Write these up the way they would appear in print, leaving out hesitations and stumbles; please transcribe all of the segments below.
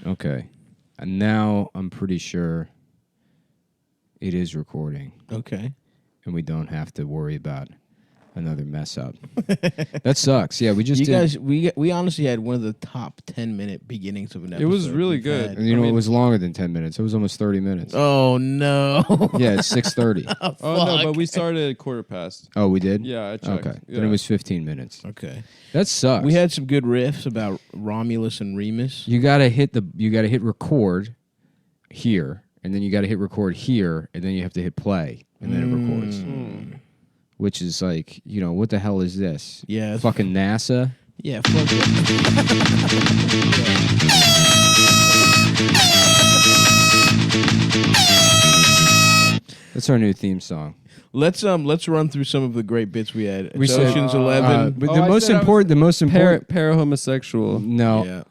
Okay. And now I'm pretty sure it is recording. Okay. And we don't have to worry about another mess up. That sucks. Yeah, we just You did. guys, we honestly had one of the top 10-minute beginnings of an episode. It was really we've good. had. And it was longer than 10 minutes. It was almost 30 minutes. Oh no! Yeah, it's 6:30. Oh no, but we started at 15:15. Oh, we did? Yeah, I checked. Okay. Yeah. Then it was 15 minutes. Okay. That sucks. We had some good riffs about Romulus and Remus. You gotta hit record here, and then you gotta hit record here, and then you have to hit play, and then it records. Which is like, what the hell is this? Yeah. Fucking NASA? Yeah. Fuck it. That's our new theme song. Let's run through some of the great bits we had. We It's said, Ocean's 11. But Oh, the I most said I was important. Para-homosexual. No, Yeah.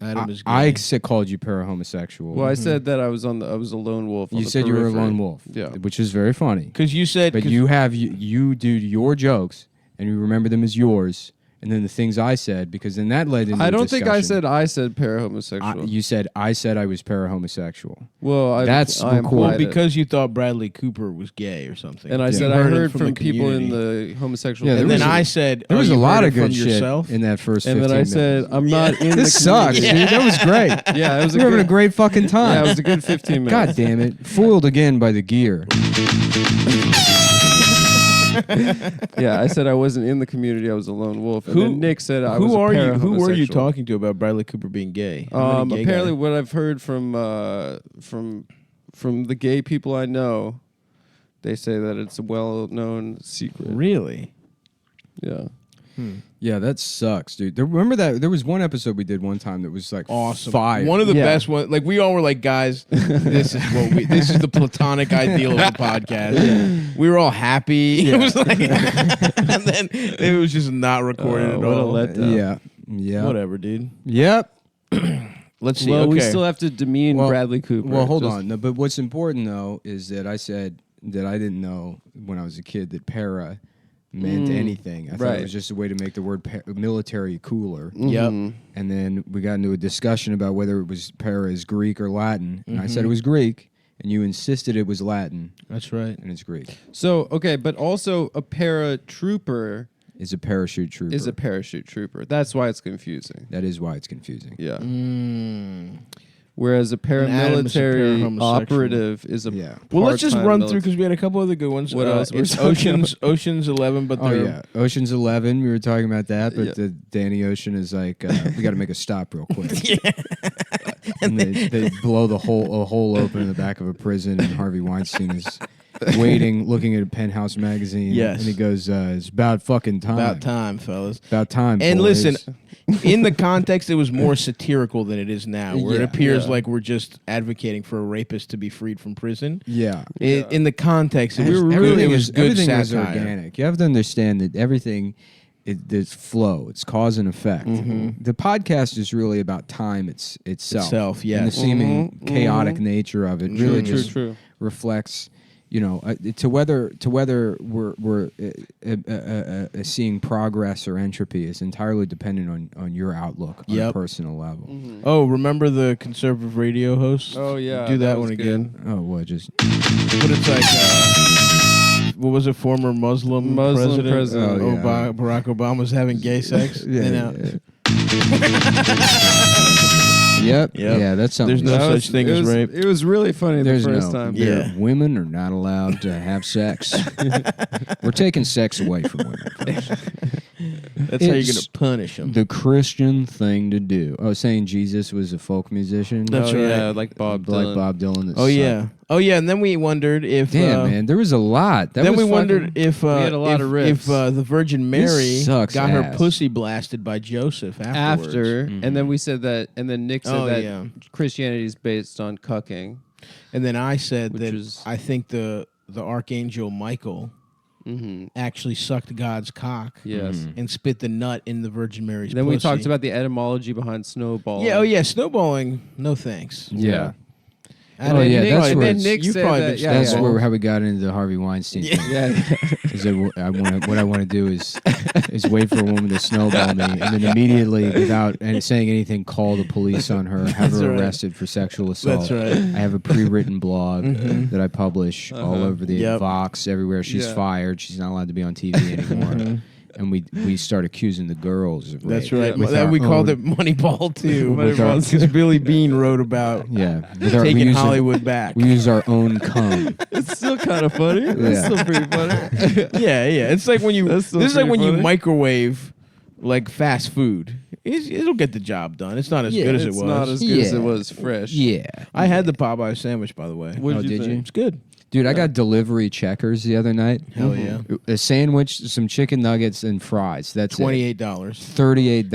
Adam is I gay. called you para-homosexual. Well, I said that I was a lone wolf. On You the said you were a periphery. lone wolf. Yeah. Which is very funny. Because you said, But you do your jokes, and you remember them as yours, and then the things I said, because then that led into I a don't think I discussion. said para-homosexual. You said I was para-homosexual. well, That's I recorded. implied it. because you thought Bradley Cooper was gay or something. And I Yeah. said You I it heard from the people in community. the homosexual. Yeah, there And was then a- I said, There was you a lot heard of it good from shit yourself? in that first 15 and then I minutes. said I'm not in the This sucks, community. dude. That was great. Yeah, it was We're having a great fucking time. Yeah, it was a good 15 minutes. God damn it. Foiled again by the gear. Yeah, I said I wasn't in the community. I was a lone wolf. And then Nick said I was Who a are you? Who were you para-homosexual. talking to about Bradley Cooper being gay? How many gay Apparently, guys? what I've heard from the gay people I know, they say that it's a well-known secret. Really? Yeah. Yeah, that sucks, dude. Remember that there was one episode we did one time that was like Awesome. fire. One of the Yeah. best ones. Like we all were like, guys, this is the platonic ideal of the podcast. We were all happy. It was like, and then it was just not recorded at what a all. letdown. Yeah. Whatever, dude. Yep. Let's see. Well, okay. we still have to demean Well- Bradley Cooper. Well, hold Just- on. No, but what's important though is that I said that I didn't know when I was a kid that para meant anything. I thought Right. it was just a way to make the word military cooler. Yep. And then we got into a discussion about whether it was para is Greek or Latin. And I said it was Greek, and you insisted it was Latin, That's right. and it's Greek. So, okay, but also a paratrooper It's a parachute trooper. is a parachute trooper. That's why it's confusing. That is why it's confusing. Yeah. Mm. Whereas a Adam is a paramilitary para-homosexual. operative is a Yeah. Well, let's just part-time run military. through because we had a couple other good ones. What else? We're It's talking Ocean's 11, but Oh they're yeah, Ocean's 11. We were talking about that, but Yeah. Danny Ocean is like, we got to make a stop real quick. Yeah, and they blow a hole open in the back of a prison, and Harvey Weinstein is waiting, looking at a Penthouse magazine. Yes. and he goes, "It's about fucking time. about time, fellas. About time." And boys." listen, in the context, it was more satirical than it is now, where it Yeah. appears Yeah. like we're just advocating for a rapist to be freed from prison. Yeah. In the context, it was, Everything it was is good everything is satire. organic. You have to understand that everything, there's flow. It's cause and effect. The podcast is really about time itself. Itself, And yes. the seeming chaotic nature of it really True, just true. reflects, to whether we're seeing progress or entropy is entirely dependent on your outlook on a Yep. personal level. Oh, remember the conservative radio host? Oh, yeah, do that, that one was again. Oh, what just? But it's like, what was it? Former Muslim president. president. Oh, yeah. Barack Obama's having gay sex. Yep. Yep. Yeah, that's something. There's no That such thing it as was- rape. It was really funny There's the first no. time. Yeah. Women are not allowed to have sex. We're taking sex away from women. folks. That's how you're It's gonna punish them. The Christian thing to do. Oh, saying Jesus was a folk musician. That's Oh, right. yeah, like Bob like Dylan. Bob Dylan. that Oh sucked. yeah. Oh yeah. And then we wondered if. Damn, man, there was a lot. That then was we wondered if had a lot of riffs. if the Virgin Mary sucks got her ass. pussy blasted by Joseph afterwards. After, and then we said that, and then Nick said Oh, that yeah. Christianity is based on cucking. And then I said Which that is- I think the archangel Michael Mm-hmm. actually sucked God's cock Yes. and spit the nut in the Virgin Mary's Then we pussy. talked about the etymology behind snowball. Yeah. Oh yeah. Snowballing. No thanks. Yeah. Oh, yeah, Nick, that's and where then Nick you said probably that. bitched Yeah, That's yeah. how we got into the Harvey Weinstein thing. Yeah. Is that what I want to do is wait for a woman to snowball me, and then immediately, without saying anything, call the police on her, have That's her right. arrested for sexual assault. That's right. I have a pre-written blog that I publish all over the Yep. Vox, everywhere. She's Yeah. fired. She's not allowed to be on TV anymore. And we start accusing the girls of That's rape. right. With That our we called own- it Moneyball too, With our- because Billy Bean wrote about Yeah, with our, we taking use Hollywood back. We use our own cum. It's still kind of funny. Yeah. It's still pretty funny. Yeah. It's like when you. That's still This is like pretty when you funny. microwave like fast food. It'll get the job done. It's not as good as it It's was. not as good as Yeah. it was fresh. Yeah. I had the Popeye sandwich, by the way. What Oh, did you did think? you? It's good. Dude, I got delivery checkers the other night. Hell yeah. A sandwich, some chicken nuggets, and fries. That's $28. $38.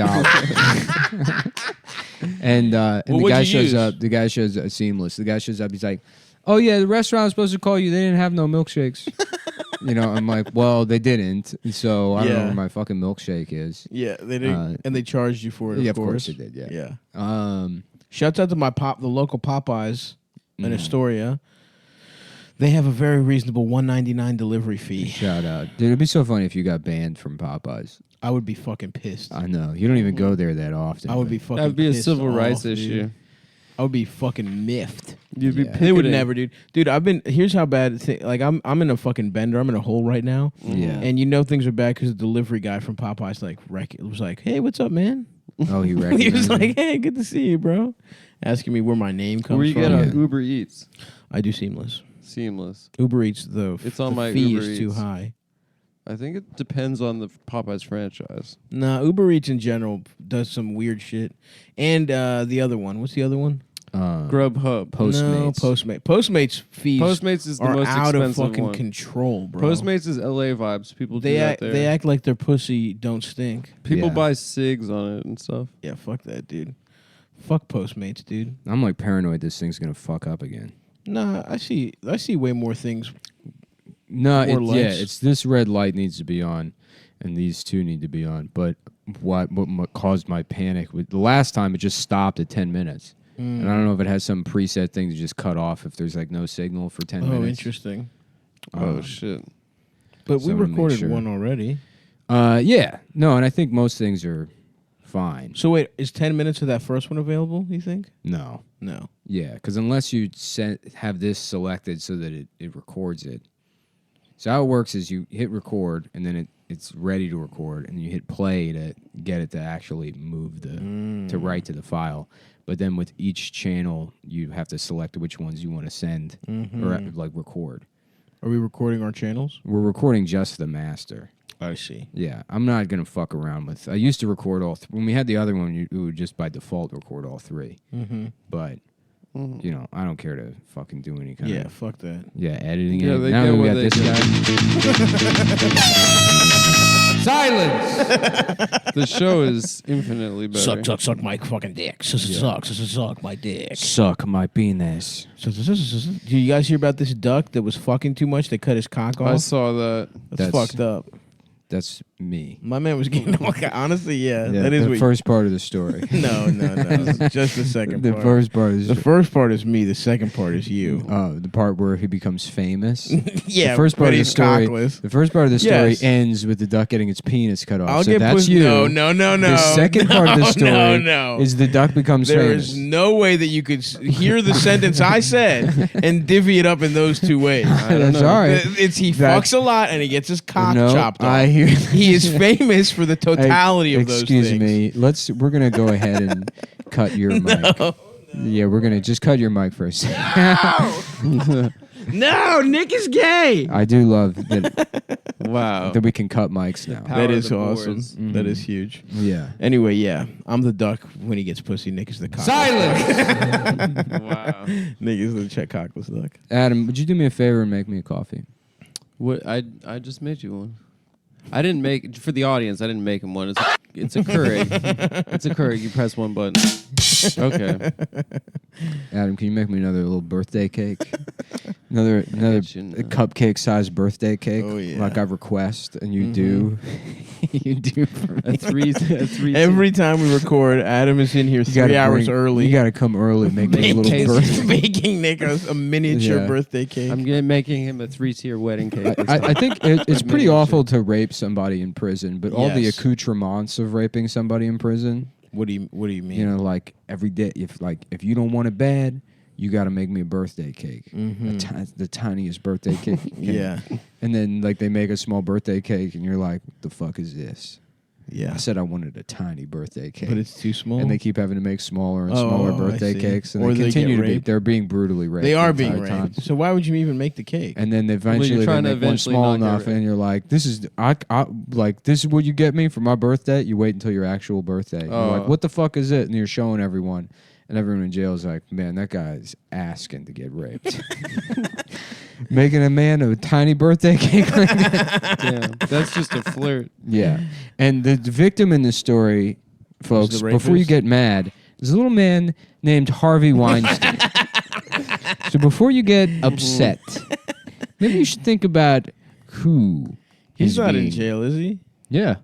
And the what'd guy you shows use? up. The guy shows up. Seamless. The guy shows up. He's like, "Oh yeah, the restaurant was supposed to call you. They didn't have no milkshakes." I'm like, "Well, they didn't. So I don't know Yeah. where my fucking milkshake is." Yeah, they did, and they charged you for it. Yeah, of of course course they did. Yeah. Yeah. Shouts out to the local Popeyes in Mhm. Astoria. They have a very reasonable $1.99 delivery fee. Shout out, dude. It'd be so funny if you got banned from Popeyes. I would be fucking pissed. I know you don't even go there that often. I would but- be fucking. That would be a pissed civil off, rights dude. issue. I would be fucking miffed. You'd be Yeah. They would picketing. never, dude. Dude, here's how bad. Like I'm in a fucking bender. I'm in a hole right now, Yeah. and you know things are bad because the delivery guy from Popeyes was like, "Hey, what's up, man?" Oh, he He was recognized me? like, "Hey, good to see you, bro." Asking me where my name comes Where you from. get Yeah. on Uber Eats. I do Seamless. Seamless. Uber Eats though. It's on the my fee Uber is too Eats. high. I think it depends on the Popeyes franchise. Nah, Uber Eats in general does some weird shit. And the other one, what's the other one? Grubhub. Postmates. No, Postmates fees Postmates is the are most out of expensive fucking one. control, bro. Postmates is LA vibes. People do that there. They act like their pussy don't stink. People Yeah. buy cigs on it and stuff. Yeah, fuck that, dude. Fuck Postmates, dude. I'm like paranoid this thing's gonna fuck up again. Nah, I see way more things. No, More yeah, lights. it's this red light needs to be on, and these two need to be on. But what caused my panic? The last time it just stopped at 10 minutes, and I don't know if it has some preset thing to just cut off if there's like no signal for 10 Oh, minutes. interesting. Oh shit. But So we I'm gonna make recorded sure. one already. Yeah, no, and I think most things are fine. So wait, is 10 minutes of that first one available, you think? No, No. yeah, because unless you have this selected so that it records it. So how it works is you hit record and then it's ready to record, and you hit play to get it to actually move to write to the file. But then with each channel, you have to select which ones you want to send or like record. Are we recording our channels? We're recording just the master. I see. Yeah, I'm not gonna fuck around with. I used to record all. When we had the other one, it would just by default record all three. Mm-hmm. But I don't care to fucking do any kind Yeah, of fuck that. editing. Yeah, it. they Now get we what got they this get. guy. Silence. The show is infinitely better. Suck my fucking dick. Suck my dick. Suck my penis. Do you guys hear about this duck that was fucking too much? They cut his cock I off. saw that. That's fucked up. That's me. My man was getting honestly, yeah, that is the what. first part of the story. No, just the second the part. first part is The first part is me. The second part is you. the part where he becomes famous. Yeah, the first part but of the he's story. cockless. The first part of the story Yes. ends with the duck getting its penis cut off. I'll so get that's pussy. you. No. The second part of the story no. is the duck becomes There famous. is no way that you could hear the sentence I said and divvy it up in those two ways. That's all right. It's he That- fucks a lot and he gets his cock No, chopped off. I hear. He is famous for the totality of those things. Excuse me. We're gonna go ahead and cut your mic. Yeah, we're gonna just cut your mic for a second. No, Nick is gay. I do love that Wow. that we can cut mics now. Power That of is the awesome. boards. That is huge. Yeah. Anyway, yeah, I'm the duck when he gets pussy. Nick is the cock. Silence. Wow. Nick is the check cockless duck. Adam, would you do me a favor and make me a coffee? What I just made you one. I didn't make for the audience. I didn't make him one. It's a Keurig. It's a Keurig. You press one button. Okay. Adam, can you make me another little birthday cake? Another get you now. cupcake-sized birthday cake, Oh, yeah. like I request, and you do, you do. For me. A three. Every time we record, Adam is in here You gotta 3 hours bring- early. You got to come early, make me a little Making- birthday. making Nick a miniature Yeah. birthday cake. I'm making him a 3-tier wedding cake. this I time. think it's pretty Miniature. awful to rape somebody in prison, but all the Yes. accoutrements of raping somebody in prison, What do you mean? you know, like every day, if you don't want it bad, you got to make me a birthday cake, the tiniest birthday cake. you can. Yeah. And then like they make a small birthday cake, and you're like, "What the fuck is this?" Yeah. I said I wanted a tiny birthday cake, But it's too small. and they keep having to make smaller and smaller I birthday see. cakes, and Or they they continue get to be. raped. They're being brutally raped. They the are being entire raped. time. So why would you even make the cake? And then eventually they trying to make one eventually small not get enough, raped. and you're like, "This is I like this is what you get me for my birthday." You wait until your actual birthday. You're like, Oh. "What the fuck is it?" And you're showing everyone, and everyone in jail is like, "Man, that guy's asking to get raped." Making a man a tiny birthday cake like that. Yeah, that's just a flirt. Yeah. And the victim in this story, folks, the before you rapist? get mad, there's a little man named Harvey Weinstein. So before you get upset, maybe you should think about who He's is not in being- jail, is he? Yeah.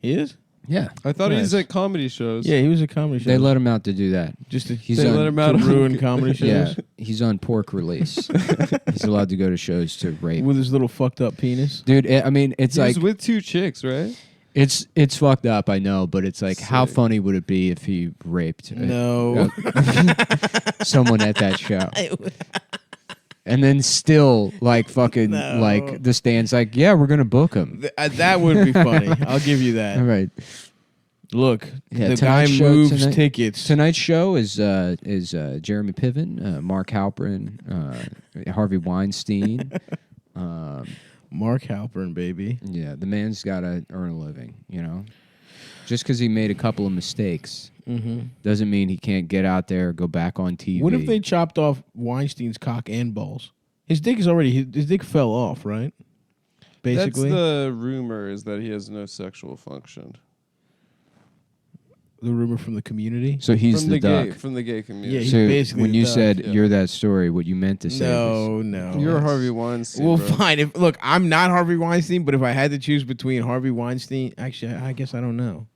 He is? Yeah. I thought Nice. he's at comedy shows. Yeah, he was a comedy show. They let him out to do that. just to, He's They on, let him out to on- ruin comedy shows Yeah, he's on pork release. He's allowed to go to shows to rape. with his little fucked up penis. Dude, I mean, it's He like was with 2 chicks, right? it's fucked up, I know, but it's like, how Sick. funny would it be if he raped No. someone at that show? And then still, like, fucking, No. like, the stand's like, yeah, we're going to book him. That would be funny. I'll give you that. All right. Look, Yeah, the guy tonight's show moves tonight- tickets. Tonight's show is Jeremy Piven, Mark Halperin, Harvey Weinstein. Mark Halpern, baby. Yeah, the man's got to earn a living, you know? Just because he made a couple of mistakes doesn't mean he can't get out there, go back on TV. What if they chopped off Weinstein's cock and balls? His dick is already his dick fell off, right? Basically, That's the rumor, is that he has no sexual function. the rumor from the community. So he's from the duck. from the gay community. Yeah, he's So basically when the you duck, said yeah. you're that story, what you meant to say was, No. You're Harvey Weinstein. Well, bro. fine. If look, I'm not Harvey Weinstein, but if I had to choose between Harvey Weinstein, actually, I guess I don't know.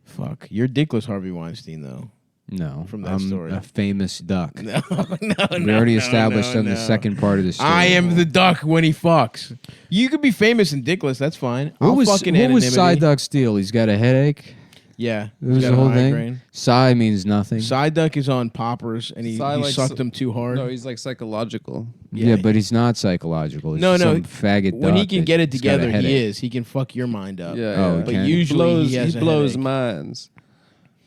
Fuck, you're dickless Harvey Weinstein though. no, From that I'm story. a famous duck. No, no, We already established on the second part of the story. I am the duck when he fucks. You could be famous and dickless. That's fine. I'll fucking what was anonymity. Side Duck's deal? He's got a headache. Yeah, It he's was got the a whole thing. migraine. Psy means nothing. Side Duck is on poppers and he Psy likes- sucked them too hard. No, he's like psychological. yeah, but he's not psychological. He's No, just no. some faggot when he duck can that- get it he's got a together, he headache. is. He can fuck your mind up. Yeah, Oh, yeah. he But can. usually he has a blows headache. minds.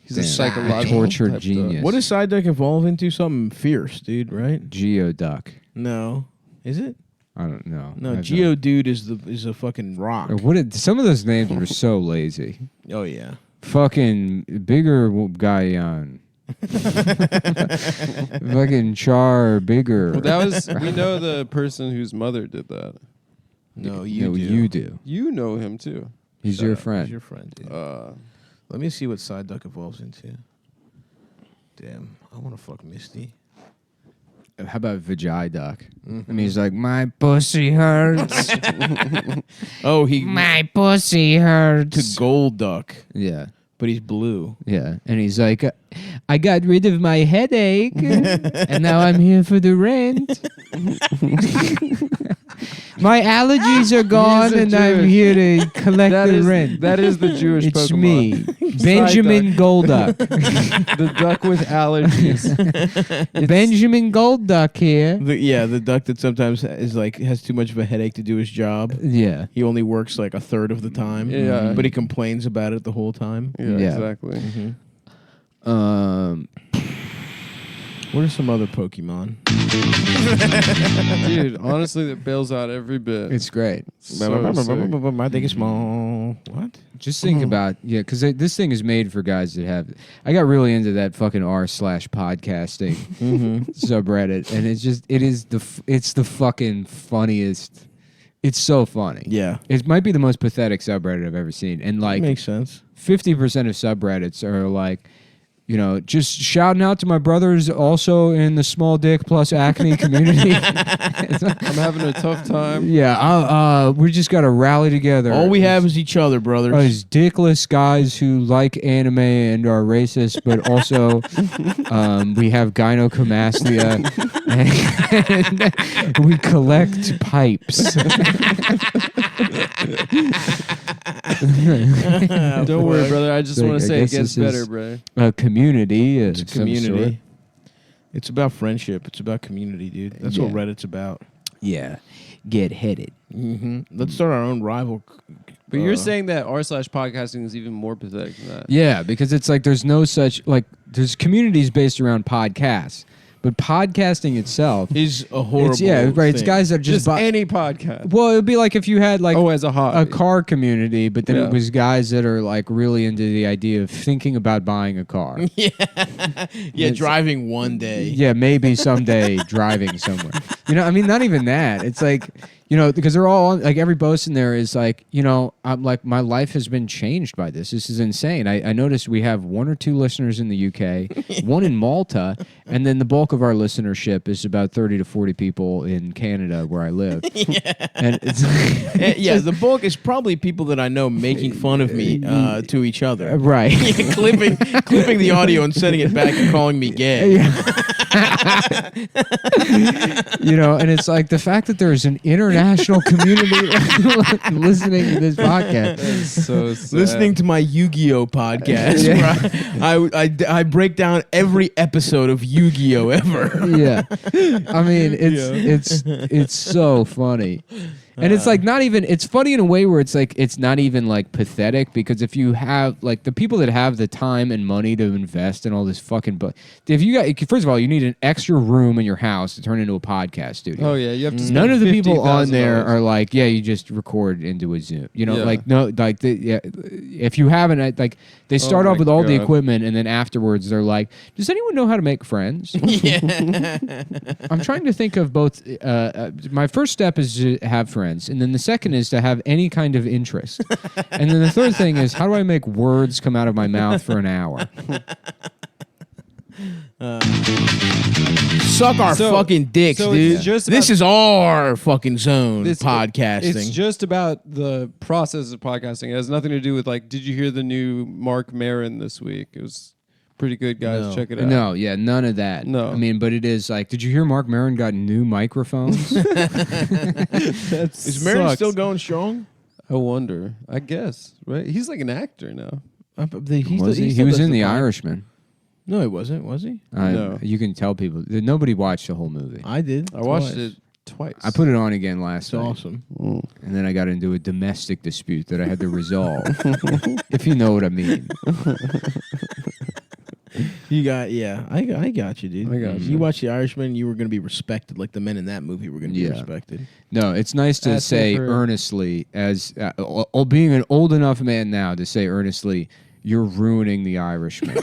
He's a Damn. psychological Tortured type genius. duck. What does Side Duck evolve into? Something fierce, dude. Right? Geoduck. No, is it? I don't know. No, I have Geodude is a fucking rock. What did, some of those names were so lazy. Oh yeah. Fucking bigger guy on. Fucking Char bigger. Well, that was we know the person whose mother did that. No, you No, do. you do. You know him too. He's Shut your up. friend. He's your friend, dude. Uh, Let me see what Side Duck evolves into. Damn, I want to fuck Misty. How about Vajiduck? Mm-hmm. And he's like, my pussy hurts. Oh, he my pussy to hurts. Gold Duck, Yeah. but he's blue. Yeah. And he's like, I got rid of my headache, and now I'm here for the rent. My allergies are gone, a and I'm Jewish- here to collect the rent. that is the Jewish It's Pokemon. me, Benjamin Golduck. The duck with allergies. Benjamin Golduck here. The duck that sometimes is like has too much of a headache to do his job. Yeah. He only works like a third of the time. Yeah. But he complains about it the whole time. Yeah, Yeah. exactly. What are some other Pokemon? Dude, honestly, that bails out every bit. It's great. So sick. My dick is small. What? Just think about, yeah, because this thing is made for guys that have. I got really into that fucking r/podcasting subreddit, and it's the fucking funniest. It's so funny. Yeah. It might be the most pathetic subreddit I've ever seen, and like Makes sense. 50% of subreddits are like just shouting out to my brothers also in the small dick plus acne community. I'm having a tough time. Yeah, we just got to rally together. All we have is each other, brothers. As dickless guys who like anime and are racist, but also we have gynecomastia and we collect pipes. Don't worry, brother. I just So want to I say it guess gets this better, is- bro. A community. It's a community. It's about friendship. It's about community, dude. That's what Yeah. Reddit's about. Yeah. Get headed. Let's start our own rival. But you're saying that r/podcasting is even more pathetic than that. Yeah, because it's like there's no such there's communities based around podcasts, but podcasting itself is a horrible. It's It's thing. guys that Just buy. any podcast. Well, it would be like if you had As a hobby. a car community, but then Yeah. it was guys that are like really into the idea of thinking about buying a car. Yeah, driving one day. Yeah, maybe someday driving somewhere. I mean, not even that. It's like, because they're all like every post in there is like, I'm like, my life has been changed by this. This is insane. I noticed we have 1 or 2 listeners in the UK, 1 in Malta, and then the bulk of our listenership is about 30 to 40 people in Canada where I live. And it's The bulk is probably people that I know making fun of me to each other. right. clipping the audio and sending it back and calling me gay. And it's like the fact that there's an international community listening to this podcast. so sad. Listening to my Yu-Gi-Oh podcast, Yeah. where I break down every episode of Yu-Gi-Oh ever. Yeah, I mean it's so funny, and it's like not even. It's funny in a way where it's like it's not even like pathetic because if you have like the people that have the time and money to invest in all this fucking if you got first of all you need an extra room in your house to turn into a podcast studio. Oh, yeah. You have to None of the spend people on $50,000. there are like, you just record into a Zoom. Yeah. If you haven't, like, they start Oh off my with all the God. equipment, and then afterwards they're like, does anyone know how to make friends? I'm trying to think of both. My first step is to have friends, and then the second is to have any kind of interest, and then the third thing is how do I make words come out of my mouth for an hour? Suck our So- fucking dicks, so dude. it's just This about- is our fucking zone. It's podcasting. just about the process of podcasting. It has nothing to do with like, did you hear the new Mark Maron this week? It was pretty good, guys. No. Check it out. No, none of that. No. I mean, but it is like, did you hear Mark Maron got new microphones? Is Mary still going strong? I wonder. I guess, right? He's like an actor now. Was he? He was in The Irishman. No, he wasn't. Was he? No. You can tell people. Nobody watched the whole movie. I did. I watched Twice. it twice. I put it on again last It's night, awesome. and then I got into a domestic dispute that I had to resolve. If you know what I mean. You got I got you, dude. I got You you. watched The Irishman, you were going to be respected like the men in that movie were going to be Yeah. respected. No, it's nice to Ask me say for- earnestly, as being an old enough man now to say earnestly, you're ruining The Irishman.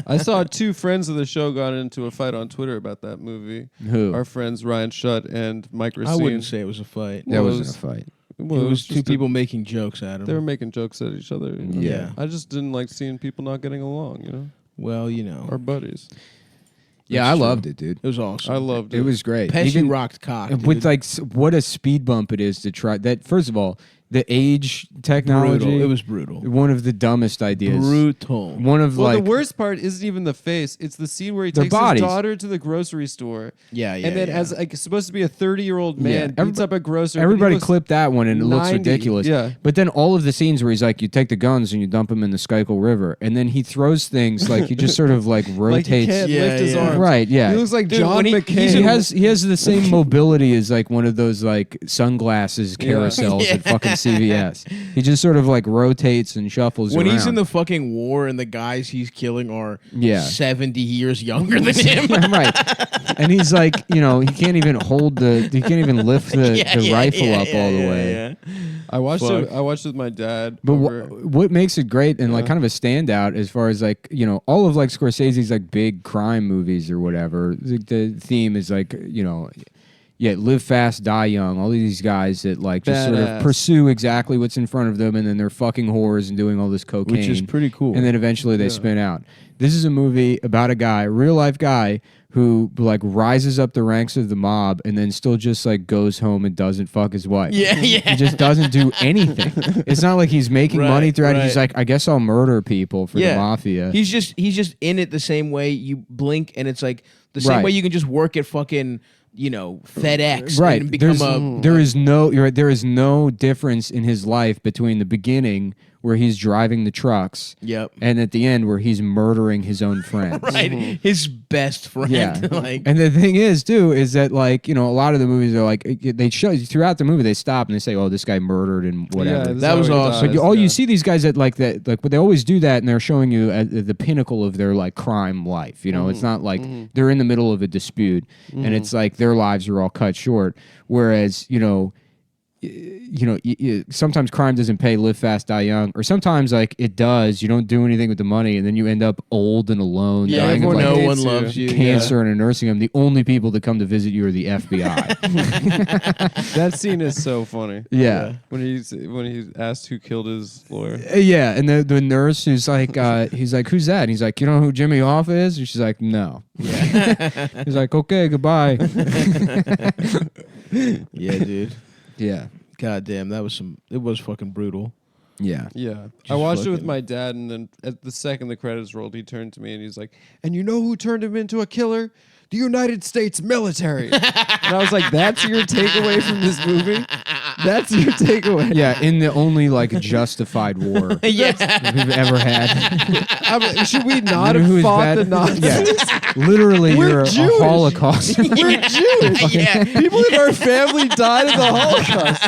I saw 2 friends of the show got into a fight on Twitter about that movie. Who? Our friends Ryan Shutt and Mike I Racine. wouldn't say it was a fight. That Well, wasn't it was- a fight. Well, it was two just people making jokes at him. They were making jokes at each other. you know? Yeah. I just didn't like seeing people not getting along. Well, you know, Our buddies. Yeah, That's I true. loved it, dude. it was awesome. I loved it. It was great. Pesci Even rocked cock. with dude. like what a speed bump it is to try that. First of all, the age technology. brutal. It was brutal. one of the dumbest ideas. Brutal. One of Well, like the worst part isn't even the face. It's the scene where he Their takes bodies. his daughter to the grocery store. Yeah, yeah. And then yeah. as like supposed to be a 30-year-old man Yeah. beats up a grocer. but he everybody looks clipped that one and it looks 90. ridiculous. Yeah. But then all of the scenes where he's like, you take the guns and you dump them in the Schuylkill River, and then he throws things like he just sort of like like rotates. he can't Yeah, lift his yeah. arms. Right, yeah. He looks like Dude, John when McCain. He has the same mobility as like one of those like sunglasses Yeah. carousels Yeah. at fucking CVS. He just sort of like rotates and shuffles when around. he's in the fucking war and the guys he's killing are Yeah. 70 years younger than him. right, and he's like, he can't even he can't even lift the rifle up all the way. yeah. I watched Fuck. it. I watched it with my dad. But over- what makes it great and like Yeah. kind of a standout as far as like all of like Scorsese's like big crime movies or whatever, the theme is like Live Fast, Die Young. All these guys that like just sort of Badass. pursue exactly what's in front of them, and then they're fucking whores and doing all this cocaine, Which is pretty cool. And then eventually they spin out. This is a movie about a guy, real life guy, who like rises up the ranks of the mob and then still just like goes home and doesn't fuck his wife. Yeah. He just doesn't do anything. It's not like he's making Right, money throughout. right. He's like, I guess I'll murder people for the mafia. He's just in it the same way you blink, and it's like the same Right. way you can just work at fucking FedEx Right. and become There is no difference in his life between the beginning where he's driving the trucks Yep. and at the end where he's murdering his own friends. right his best friend. Yeah. Like And the thing is, too, is that like, a lot of the movies are like, they show throughout the movie, they stop and they say, oh, this guy murdered and whatever. this is That how was he awesome. dies, But you yeah. see these guys but they always do that, and they're showing you at the pinnacle of their like crime life. It's not like they're in the middle of a dispute, and it's like their lives are all cut short. Whereas sometimes crime doesn't pay. Live Fast, Die Young, or sometimes like it does. You don't do anything with the money, and then you end up old and alone, yeah, dying of everyone like, no hates one you. loves you. cancer in a nursing home. The only people that come to visit you are the FBI. That scene is so funny. Yeah. When he asked who killed his lawyer. Yeah, and the nurse who's like, he's like, who's that? And he's like, you know who Jimmy Hoffa is? And she's like, no. He's like, okay, goodbye. Yeah, dude. Yeah, God damn, it was fucking brutal. yeah. Yeah. Just I watched it with fucking- my dad, and then at the second the credits rolled, he turned to me and he's like, and you know who turned him into a killer? The United States military. And I was like, that's your takeaway from this movie? That's your takeaway? Yeah, in the only like justified war Yeah. we've ever had. Should we not You know who have is fought bad? the Nazis? Yeah, literally, We're you're Jewish. a Holocaust. We're Jewish. Yeah. People in our family died in the Holocaust.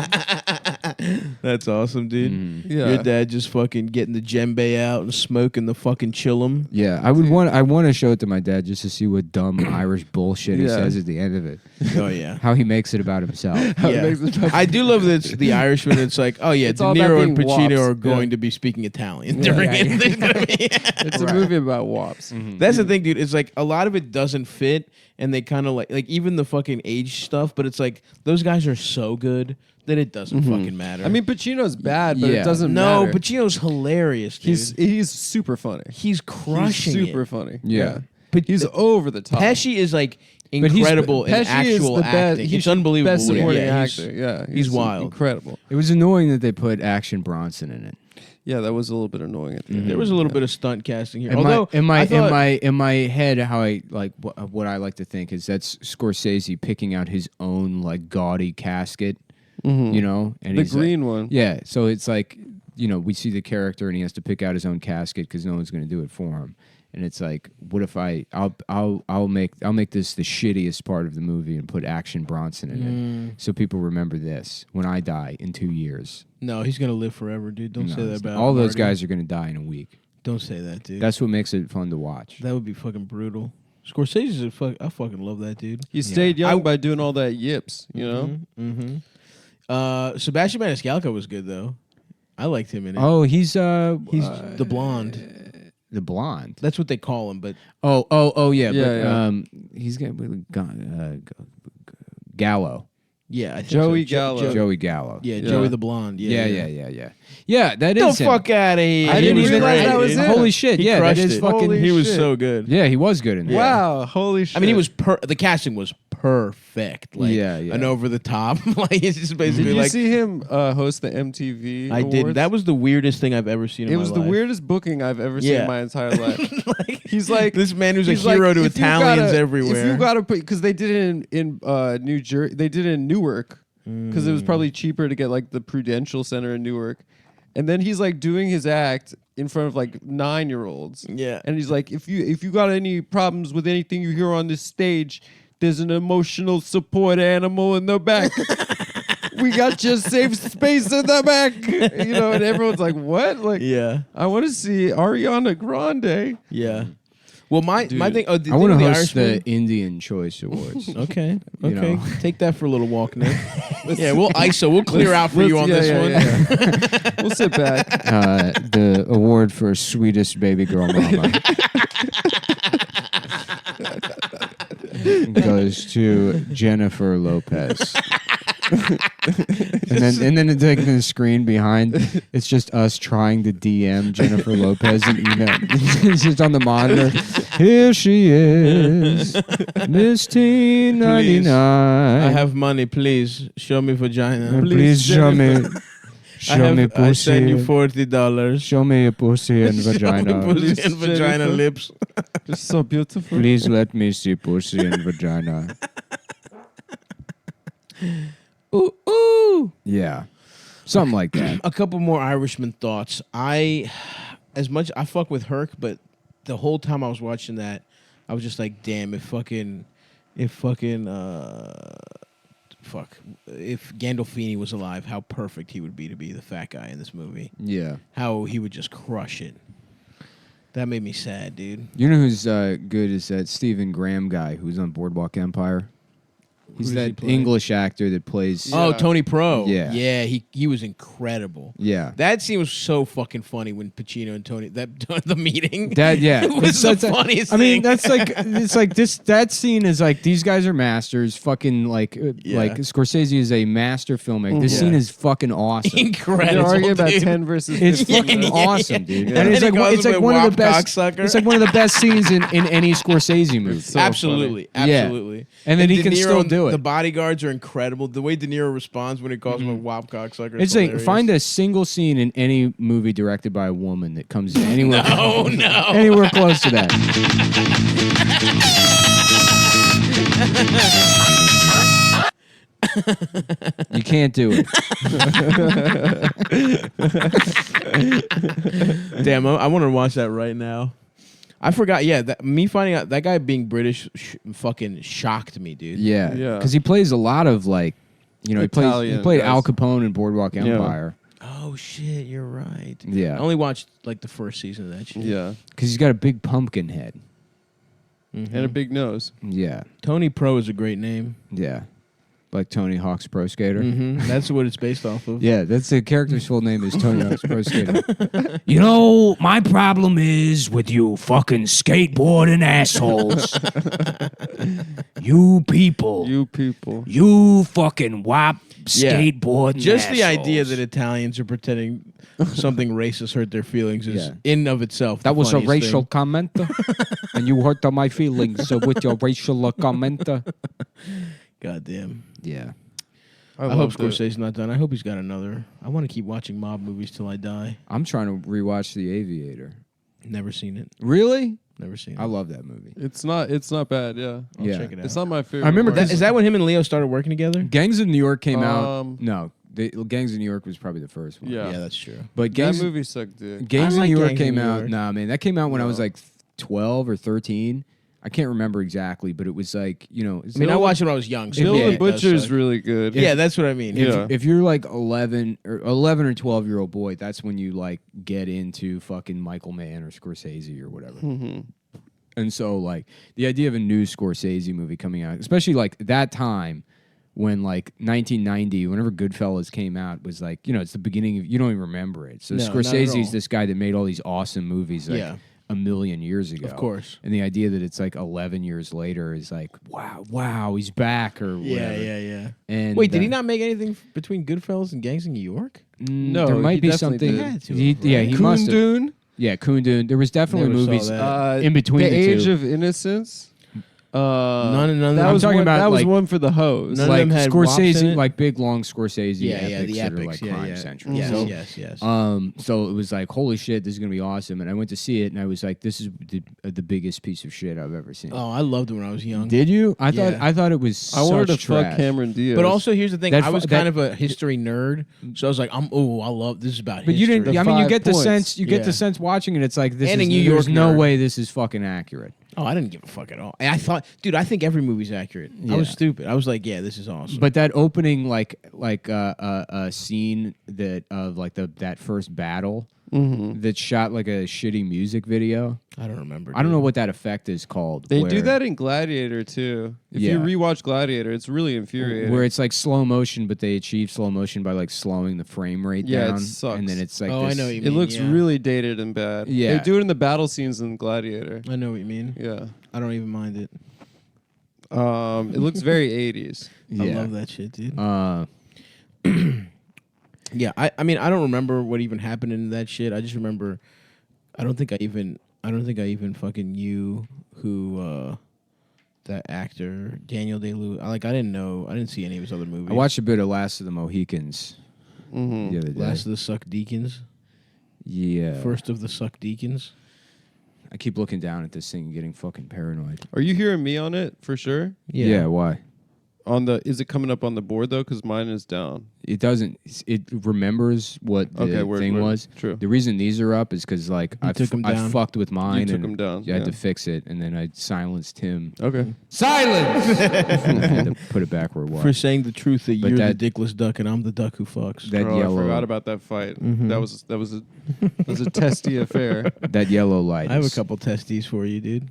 That's awesome, dude. Yeah. Your dad just fucking getting the djembe out and smoking the fucking chillum. Yeah, I want to show it to my dad just to see what dumb Irish bullshit he Yeah. says at the end of it. Oh yeah. How he makes it about himself. Yeah. I do love that it's the Irishman. It's like, oh yeah, It's De all about Niro and being Pacino wops. are going Yeah. to be speaking Italian Yeah. during Yeah. it. There's gonna be- It's a movie about wops. That's the thing, dude. It's like a lot of it doesn't fit, and they kind of like even the fucking age stuff. But it's like those guys are so good that it doesn't fucking matter. I mean, Pacino's bad, but Yeah. it doesn't no, matter. Pacino's hilarious, dude. He's super funny. He's crushing He's super it. funny. Yeah. But He's over the top. Pesci is like But he's- incredible in Pesci is actual the best. acting. He's It's unbelievable. Best supporting yeah, actor. Yeah, he's wild. incredible. It was annoying that they put Action Bronson in it. Yeah, that was a little bit annoying at the end. There was a little bit of stunt casting here. In Although I thought, in my head, how I like what I like to think is that's Scorsese picking out his own like gaudy casket, and the he's like- green one. yeah. So it's like we see the character and he has to pick out his own casket because no one's going to do it for him. And it's like, what if I'll make this the shittiest part of the movie and put Action Bronson in it, so people remember this when I die in 2 years. no, he's gonna live forever, dude. Don't No, say that about all those Marty. guys are going to die in a week. Don't say that, dude. That's what makes it fun to watch. That would be fucking brutal. Scorsese's a fuck. I fucking love that dude. He stayed young I- by doing all that yips, you know? Mm-hmm. Sebastian Maniscalco was good though. I liked him in it. Oh, he's The blonde. the blonde. That's what they call him. But Oh, yeah. Yeah, but, yeah. he's got Gallo. yeah, I think Joey so. Gallo. Joey Gallo. Yeah, Yeah. Joey the blonde. Yeah. Yeah, that The is him. fuck out of here. I didn't He was even realize great, that was dude. him. Holy shit! He Yeah, that crushed is it. fucking. Holy He was shit. so good. Yeah, he was good in that. Wow, holy shit. I mean, he was the casting was perfect. Like, Yeah. an over the top. Like it's just Did basically you like see him host the MTV I did. Awards? That was the weirdest thing I've ever seen. In It my was the life. weirdest booking I've ever seen Yeah. in my entire life. Like, He's like this man who's a he's hero like, to if you Italians gotta- everywhere. If you got to put, because they did it in New Jersey, they did it in Newark, because it was probably cheaper to get like the Prudential Center in Newark, and then he's like doing his act in front of like 9-year-olds, Yeah. and he's like, if you got any problems with anything you hear on this stage, there's an emotional support animal in the back. We got just safe space in the back, and everyone's like, what? Like, Yeah. I want to see Ariana Grande. Yeah. Well, my thing. Oh, the I want to thing with host Irishman- the Indian Choice Awards. Okay. You Okay. know. Take that for a little walk, Nick. Yeah, we'll ISO. We'll clear out for you on this one. Yeah. We'll sit back. The award for sweetest baby girl mama. goes to Jennifer Lopez. and then it's like the screen behind, it's just us trying to DM Jennifer Lopez and email. It's just on the monitor. Here she is, Miss T99. I have money. Please show me vagina. Please show me. Show me I pussy. send you $40. Show me your pussy and Show me vagina. pussy and vagina Jennifer. lips. You're so beautiful. Please let me see pussy and vagina. Ooh, ooh. Yeah. Something like that. A couple more Irishman thoughts. As much I fuck with Herc, but the whole time I was watching that, I was just like, damn, if Gandolfini was alive, how perfect he would be to be the fat guy in this movie. Yeah. How he would just crush it. That made me sad, dude. You know who's good is that Stephen Graham guy who's on Boardwalk Empire? He's Who does he that play? English actor that plays. Oh, Tony Pro. Yeah. Yeah, he was incredible. Yeah. That scene was so fucking funny when Pacino and Tony the meeting. That yeah, It was the It's funniest I mean, thing. that's like it's like this. That scene is like these guys are masters. Fucking like Scorsese is a master filmmaker. This Yeah. scene is fucking awesome. Incredible. You're arguing about dude. 10 versus It's 15. fucking right? awesome, dude. Yeah. And it's And like he it's calls like him one a of the best. cocksucker. It's like one of the best scenes in any Scorsese movie. So Absolutely, funny. Yeah. absolutely. And then he De can Niro still and do it. The bodyguards are incredible. The way De Niro responds when he calls him a wop cocksucker. It's is like hilarious. find a single scene in any movie directed by a woman that comes anywhere no. anywhere close to that. You can't do it. Damn, I want to watch that right now. I forgot. Yeah, me finding out that guy being British fucking shocked me, dude. Yeah, Yeah. because he plays a lot of like, he Italian played guys. Al Capone in Boardwalk Empire. Oh shit, you're right. Yeah, I only watched like the first season of that shit. Yeah. because he's got a big pumpkin head. And a big nose. Yeah, Tony Pro is a great name. yeah, like Tony Hawk's Pro Skater. That's what it's based off of. Yeah, that's the character's full name is Tony Hawk's Pro Skater. You know, my problem is with you fucking skateboarding assholes. You people. You people. You fucking wop Yeah. skateboarding Just the assholes. idea that Italians are pretending something racist hurt their feelings is Yeah. in of itself. That the was a funniest racial thing. comment, and you hurt my feelings with your racial comment. Goddamn. Yeah. I hope loved it. Scorsese's not done. I hope he's got another. I want to keep watching mob movies till I die. I'm trying to rewatch The Aviator. Never seen it. Really? Never seen it. I love that movie. It's not bad, yeah. I'll yeah. check it out. It's not my favorite. I remember one. Is that when him and Leo started working together? Gangs of New York came out. Um, No, Gangs of New York was probably the first one. Yeah. Yeah, that's true. But that Gangs, movie sucked dick. Gangs I of like New York Gangs of came New out. York. Nah, man, that came out when I was No. like 12 or 13. I can't remember exactly, but it was like, I mean, I watched it when I was young. So Bill yeah, the it does Butcher is suck. really good. Yeah, that's what I mean. Yeah. If you're like 11 or 12 year old boy, that's when you like get into fucking Michael Mann or Scorsese or whatever. Mm-hmm. And so like the idea of a new Scorsese movie coming out, especially like that time when like 1990, whenever Goodfellas came out, was like, it's the beginning of, you don't even remember it. So No, not at Scorsese's all. this guy that made all these awesome movies like Yeah. a million years ago. Of course. And the idea that it's like 11 years later is like, wow, he's back or whatever. Yeah. And Wait, did he not make anything between Goodfellas and Gangs in New York? No, there might he be definitely something. did. Had to He, have, yeah, right? he must have. Kundun, Yeah, Kundun. There was definitely Never saw movies that. in between The the Age two. of Innocence. None of that them. was talking one, about, that was like- one for the hose. None of like them had wops in Scorsese, it? like big long Scorsese Yeah, epics the that are epics. like Yeah, Crime yeah. Central. Yes, So, yes. so it was like, holy shit, this is gonna be awesome. And I went to see it, and I was like, this is the biggest piece of shit I've ever seen. Oh, I loved it when I was young. Did you? I Yeah. thought it was. I wanted to such trash. fuck Cameron Diaz. But also, here's the thing: That I was fu- kind that- of a history nerd, so I was like, I love this is about. But you history. didn't. The I mean, you 5 get the points. sense. You get Yeah. the sense watching it. It's like this And is. a New There's York no nerd. way this is fucking accurate. Oh, I didn't give a fuck at all. I thought, dude, I think every movie's accurate. I was Yeah. stupid. I was like, yeah, this is awesome. But that opening, scene that of like that first battle that shot like a shitty music video. I don't remember. I don't know dude. what that effect is called. they where, do that in Gladiator too. If you Yeah. rewatch Gladiator, it's really infuriating. where it's like slow motion, but they achieve slow motion by like slowing the frame rate Yeah, it down, sucks. and then it's like Oh, I this, know what you it mean, looks yeah. really dated and bad. Yeah. They do it in the battle scenes in Gladiator. I know what you mean. Yeah. I don't even mind it. It looks very 80s. I Yeah. love that shit, dude. Uh, Yeah, I mean, I don't remember what even happened in that shit. I just remember, I don't think I even fucking knew who that actor Daniel Day-Lewis. I didn't see any of his other movies. I watched a bit of Last of the Mohicans Mm-hmm. the other day. Last of the Suck Deacons, Yeah. First of the Suck Deacons. I keep looking down at this thing and getting fucking paranoid. Are you hearing me on it for sure? Yeah, why? Is it coming up on the board though? Because mine is down. It doesn't. It remembers what the thing was. True. The reason these are up is because like I took 'em down. fucked with mine. You took and them down. I had to fix it, and then I silenced him. Okay. Silence. I had to put it back where it was. For saying the truth that But you're that- the dickless duck and I'm the duck who fucks. That Bro, yellow. I forgot about that fight. Mhm. That was a testy affair. that yellow light. I have a is- couple testes for you, dude.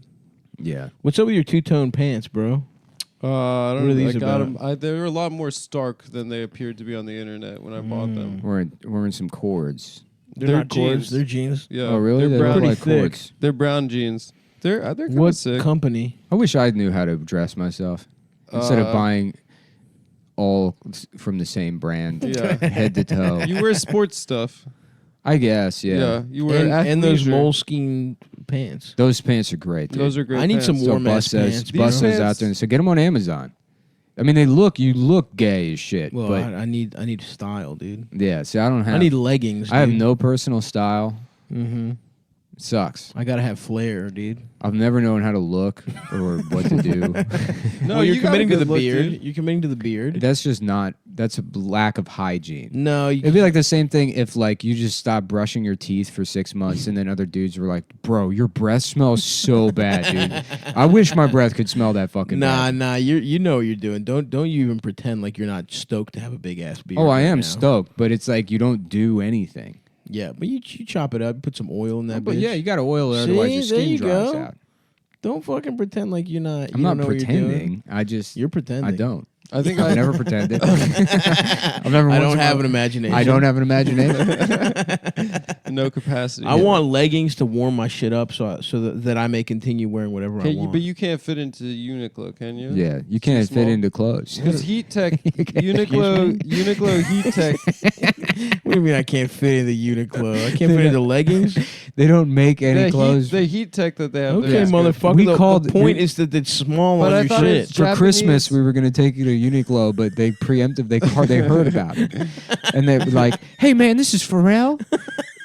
Yeah. What's up with your two-tone pants, bro? I What don't are know. these I got about? them. They were a lot more stark than they appeared to be on the internet when I bought them. We're in some cords. They're not jeans. cords. They're jeans. Yeah. Oh really? They're They brown. look Pretty like thick. cords. They're brown jeans. They're kind of What sick. company? I wish I knew how to dress myself instead of Uh, buying all from the same brand, Yeah. head to toe. You wear sports stuff. I guess. Yeah. You wear And those athleisure. moleskin pants. Those pants are great. Dude. Those are great. I need pants. some So warm ass Bus says, pants. Bus bro. says out there, so get them on Amazon. I mean, you look gay as shit. Well, but I need style, dude. yeah, see, I don't have. I need leggings. I have dude. no personal style. Mm-hmm. Sucks. I gotta have flair, dude. I've never known how to look or what to do. No, Well, you're you got a committing to good the look, beard. dude. You're committing to the beard. That's just not. That's a lack of hygiene. No, It'd be like the same thing if like you just stopped brushing your teeth for 6 months and then other dudes were like, "Bro, your breath smells so bad, dude. I wish my breath could smell that fucking bad." nah. You know what you're doing. Don't you even pretend like you're not stoked to have a big ass beard. Oh, I right am now. stoked, but it's like you don't do anything. Yeah, but you chop it up, put some oil in that. But bitch. yeah, you got to oil it, otherwise your See, there skin you dries go. out. Don't fucking pretend like you're not. I'm you not don't know what you're doing. pretending. I just You're pretending. I don't. I think I've never pretended. I've never. I once don't in have my- an imagination. I don't have an imagination. no capacity. I want leggings to warm my shit up so that I may continue wearing whatever I Can you, want. but you can't fit into Uniqlo, can you? Yeah, you can't small? fit into clothes. Because Heat Tech, Uniqlo Heat Tech. What do you mean I can't fit into Uniqlo? I can't fit into leggings? They don't make any the clothes. the Heat Tech that they have. Okay, there is good. motherfucker. We the called- point we- is that it's small But on I your thought it shit. was For Japanese. Christmas, we were going to take you to Uniqlo, but they they heard about it, and they were like, "Hey, man, this is Pharrell.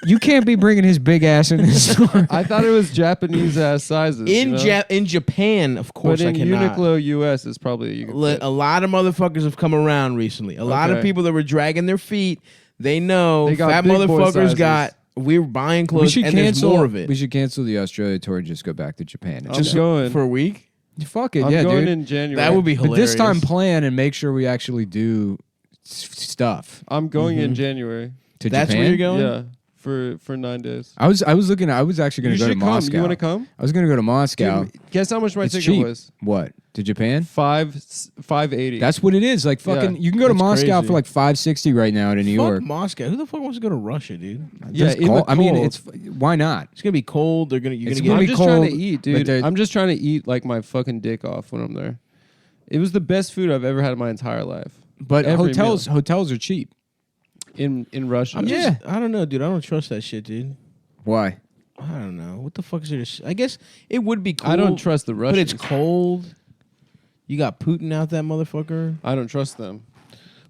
You can't be bringing his big ass in this store." I thought it was Japanese ass sizes. you know? In Japan, of course, but I in cannot. Uniqlo US is probably you can fit. A lot of motherfuckers have come around recently. A lot of Okay. people that were dragging their feet, they know They got fat big boy motherfuckers sizes. got. We're buying We clothes should and there's cancel. more of it. We should cancel the Australia tour and just go back to Japan. It's I'm just going. for a week. fuck it, I'm yeah, going dude. in January. That would be But hilarious. this time, plan and make sure we actually do stuff I'm going in Mhm. January. to That's Japan. where you're going. Yeah, for 9 days. I was looking. I was actually going You to go to should come. Moscow. You want to come? I was going to go to Moscow. Dude, guess how much my It's ticket cheap. was? What to Japan? $580. That's what it is. Like fucking, Yeah. you can go to That's Moscow crazy. for like $560 right now to New Fuck York. Moscow. Who the fuck wants to go to Russia, dude? Yeah, Just in the I mean, cold. it's why not? It's gonna be cold. You're It's gonna gonna I'm be just trying to cold, eat, but dude. they're- I'm just trying to eat like my fucking dick off when I'm there. It was the best food I've ever had in my entire life. But Every hotels are cheap. In Russia. I'm Yeah. just, I don't know, dude. I don't trust that shit, dude. Why? I don't know. What the fuck is there? I guess it would be cool. I don't trust the but Russians. it's cold. You got Putin out that motherfucker. I don't trust them.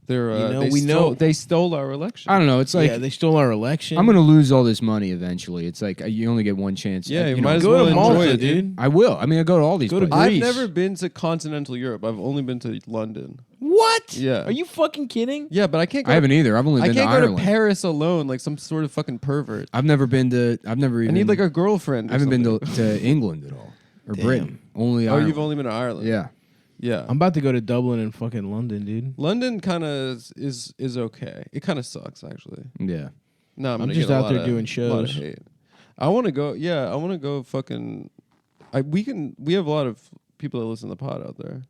They're You know, they we stole, know- they stole our election. I don't know. It's like yeah, they stole our election. I'm gonna lose all this money eventually. It's like you only get one chance. Yeah, you know, might as go well to enjoy Malta, it, dude. I will. I mean, I go to all these Go to places. I've Greece. never been to continental Europe. I've only been to London. What? Yeah. Are you fucking kidding? Yeah, but I can't go. I haven't either. I've only I been can't to go Ireland. to Paris alone like some sort of fucking pervert. I've never been to. I've never I even. need like a girlfriend. I haven't been to England at all or Damn. Britain. Only. Oh, Ireland. you've only been to Ireland. Yeah. Yeah. I'm about to go to Dublin and fucking London, dude. London kind of is okay. It kind of sucks actually. Yeah. No, I'm I'm gonna just get a out lot there of- doing a lot of shows. hate. I want to go. Yeah, I want to go. Fucking. We have a lot of people that listen to the pod out there.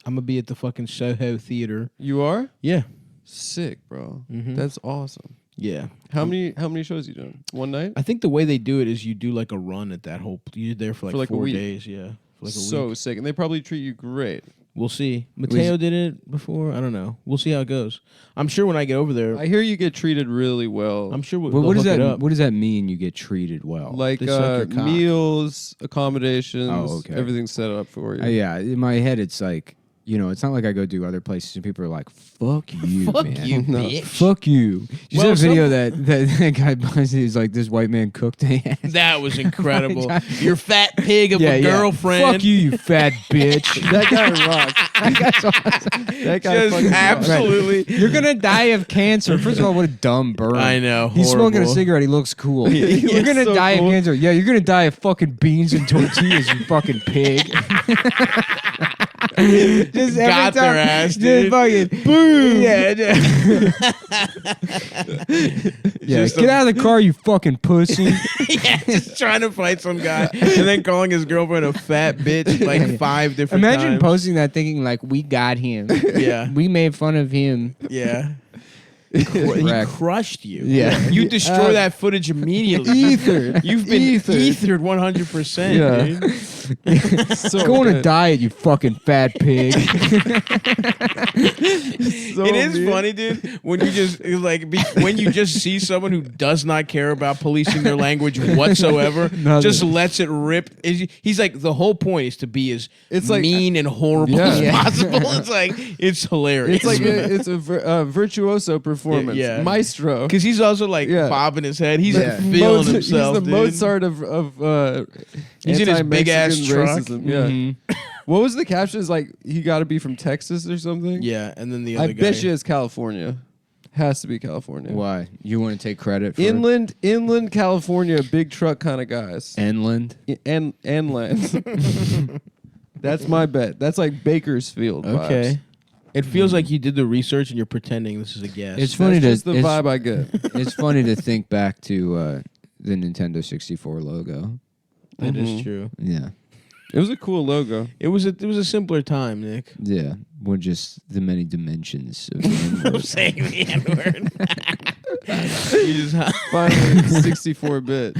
I'm gonna be at the fucking Soho Theater. You are Yeah. sick, bro. Mhm. That's awesome. Yeah. How many shows you doing? One night? I think the way they do it is you do like a run at that whole. You're there for like For like a 4 week. days. Yeah. for like a So week. sick, and they probably treat you great. We'll see. Mateo did it before. I don't know. We'll see how it goes. I'm sure when I get over there, I hear you get treated really well. I'm sure What they'll does hook it that? up. What does that mean? You get treated well? like They suck your cock. meals, accommodations, Oh, okay. everything's set up for you. Yeah, in my head, it's like, you know, it's not like I go do other places and people are like, "Fuck you, Fuck man. you, No. bitch. Fuck you." You Well, see a video that guy buys. He's like, this white man cooked a ass. That was incredible. Your fat pig of Yeah, a yeah. girlfriend. Fuck you, you fat bitch. That guy rocks. That guy's awesome. That guy Just fucking rocks. absolutely. You're gonna die of cancer. First of all, what a dumb burn. I know. He's smoking a horrible. cigarette. He looks cool. He You're looks gonna so die cool. of cancer. Yeah, you're gonna die of fucking beans and tortillas, you fucking pig. Just every Got their time- ass, just dude. fucking boom. Yeah. Yeah. Just Get out of the car, you fucking pussy. Yeah, just trying to fight some guy and then calling his girlfriend a fat bitch like 5 different Imagine times. posting that thinking like, we got him. Yeah. We made fun of him. Yeah. He Correct. crushed you. Yeah. You destroy that footage immediately. Ether. You've been ethered 100%, Yeah. dude. So Go on a good. diet, you fucking fat pig. So It is mean. funny, dude, when you just when you just see someone who does not care about policing their language whatsoever, Nothing. just lets it rip. He's like, the whole point is to be as It's like- mean and horrible Yeah. as Yeah. possible. It's like, it's hilarious. It's like it's a virtuoso performance. Yeah. Maestro. because he's also like Yeah. bobbing his head. He's Yeah. feeling himself. He's the dude. Mozart of He's in his big-ass anti-Mexican truck. racism. Yeah. Mhm. What was the caption? Is like he got to be from Texas or something. Yeah, and then the other I guy. bet you it's California. Has to be California. Why? You want to take credit for Inland, California, big truck kind of guys. Inland? And land. That's my bet. That's like Bakersfield. Okay. vibes. It feels like you did the research and you're pretending this is a guess. It's funny That's just to the it's, vibe I get. it's funny to think back to the Nintendo 64 logo. That is Mhm. true. Yeah, It was a cool logo. It was a simpler time, Nick. yeah. With just the many dimensions of the N-word. I'm saying the N-word. You just Finally, 64-bit.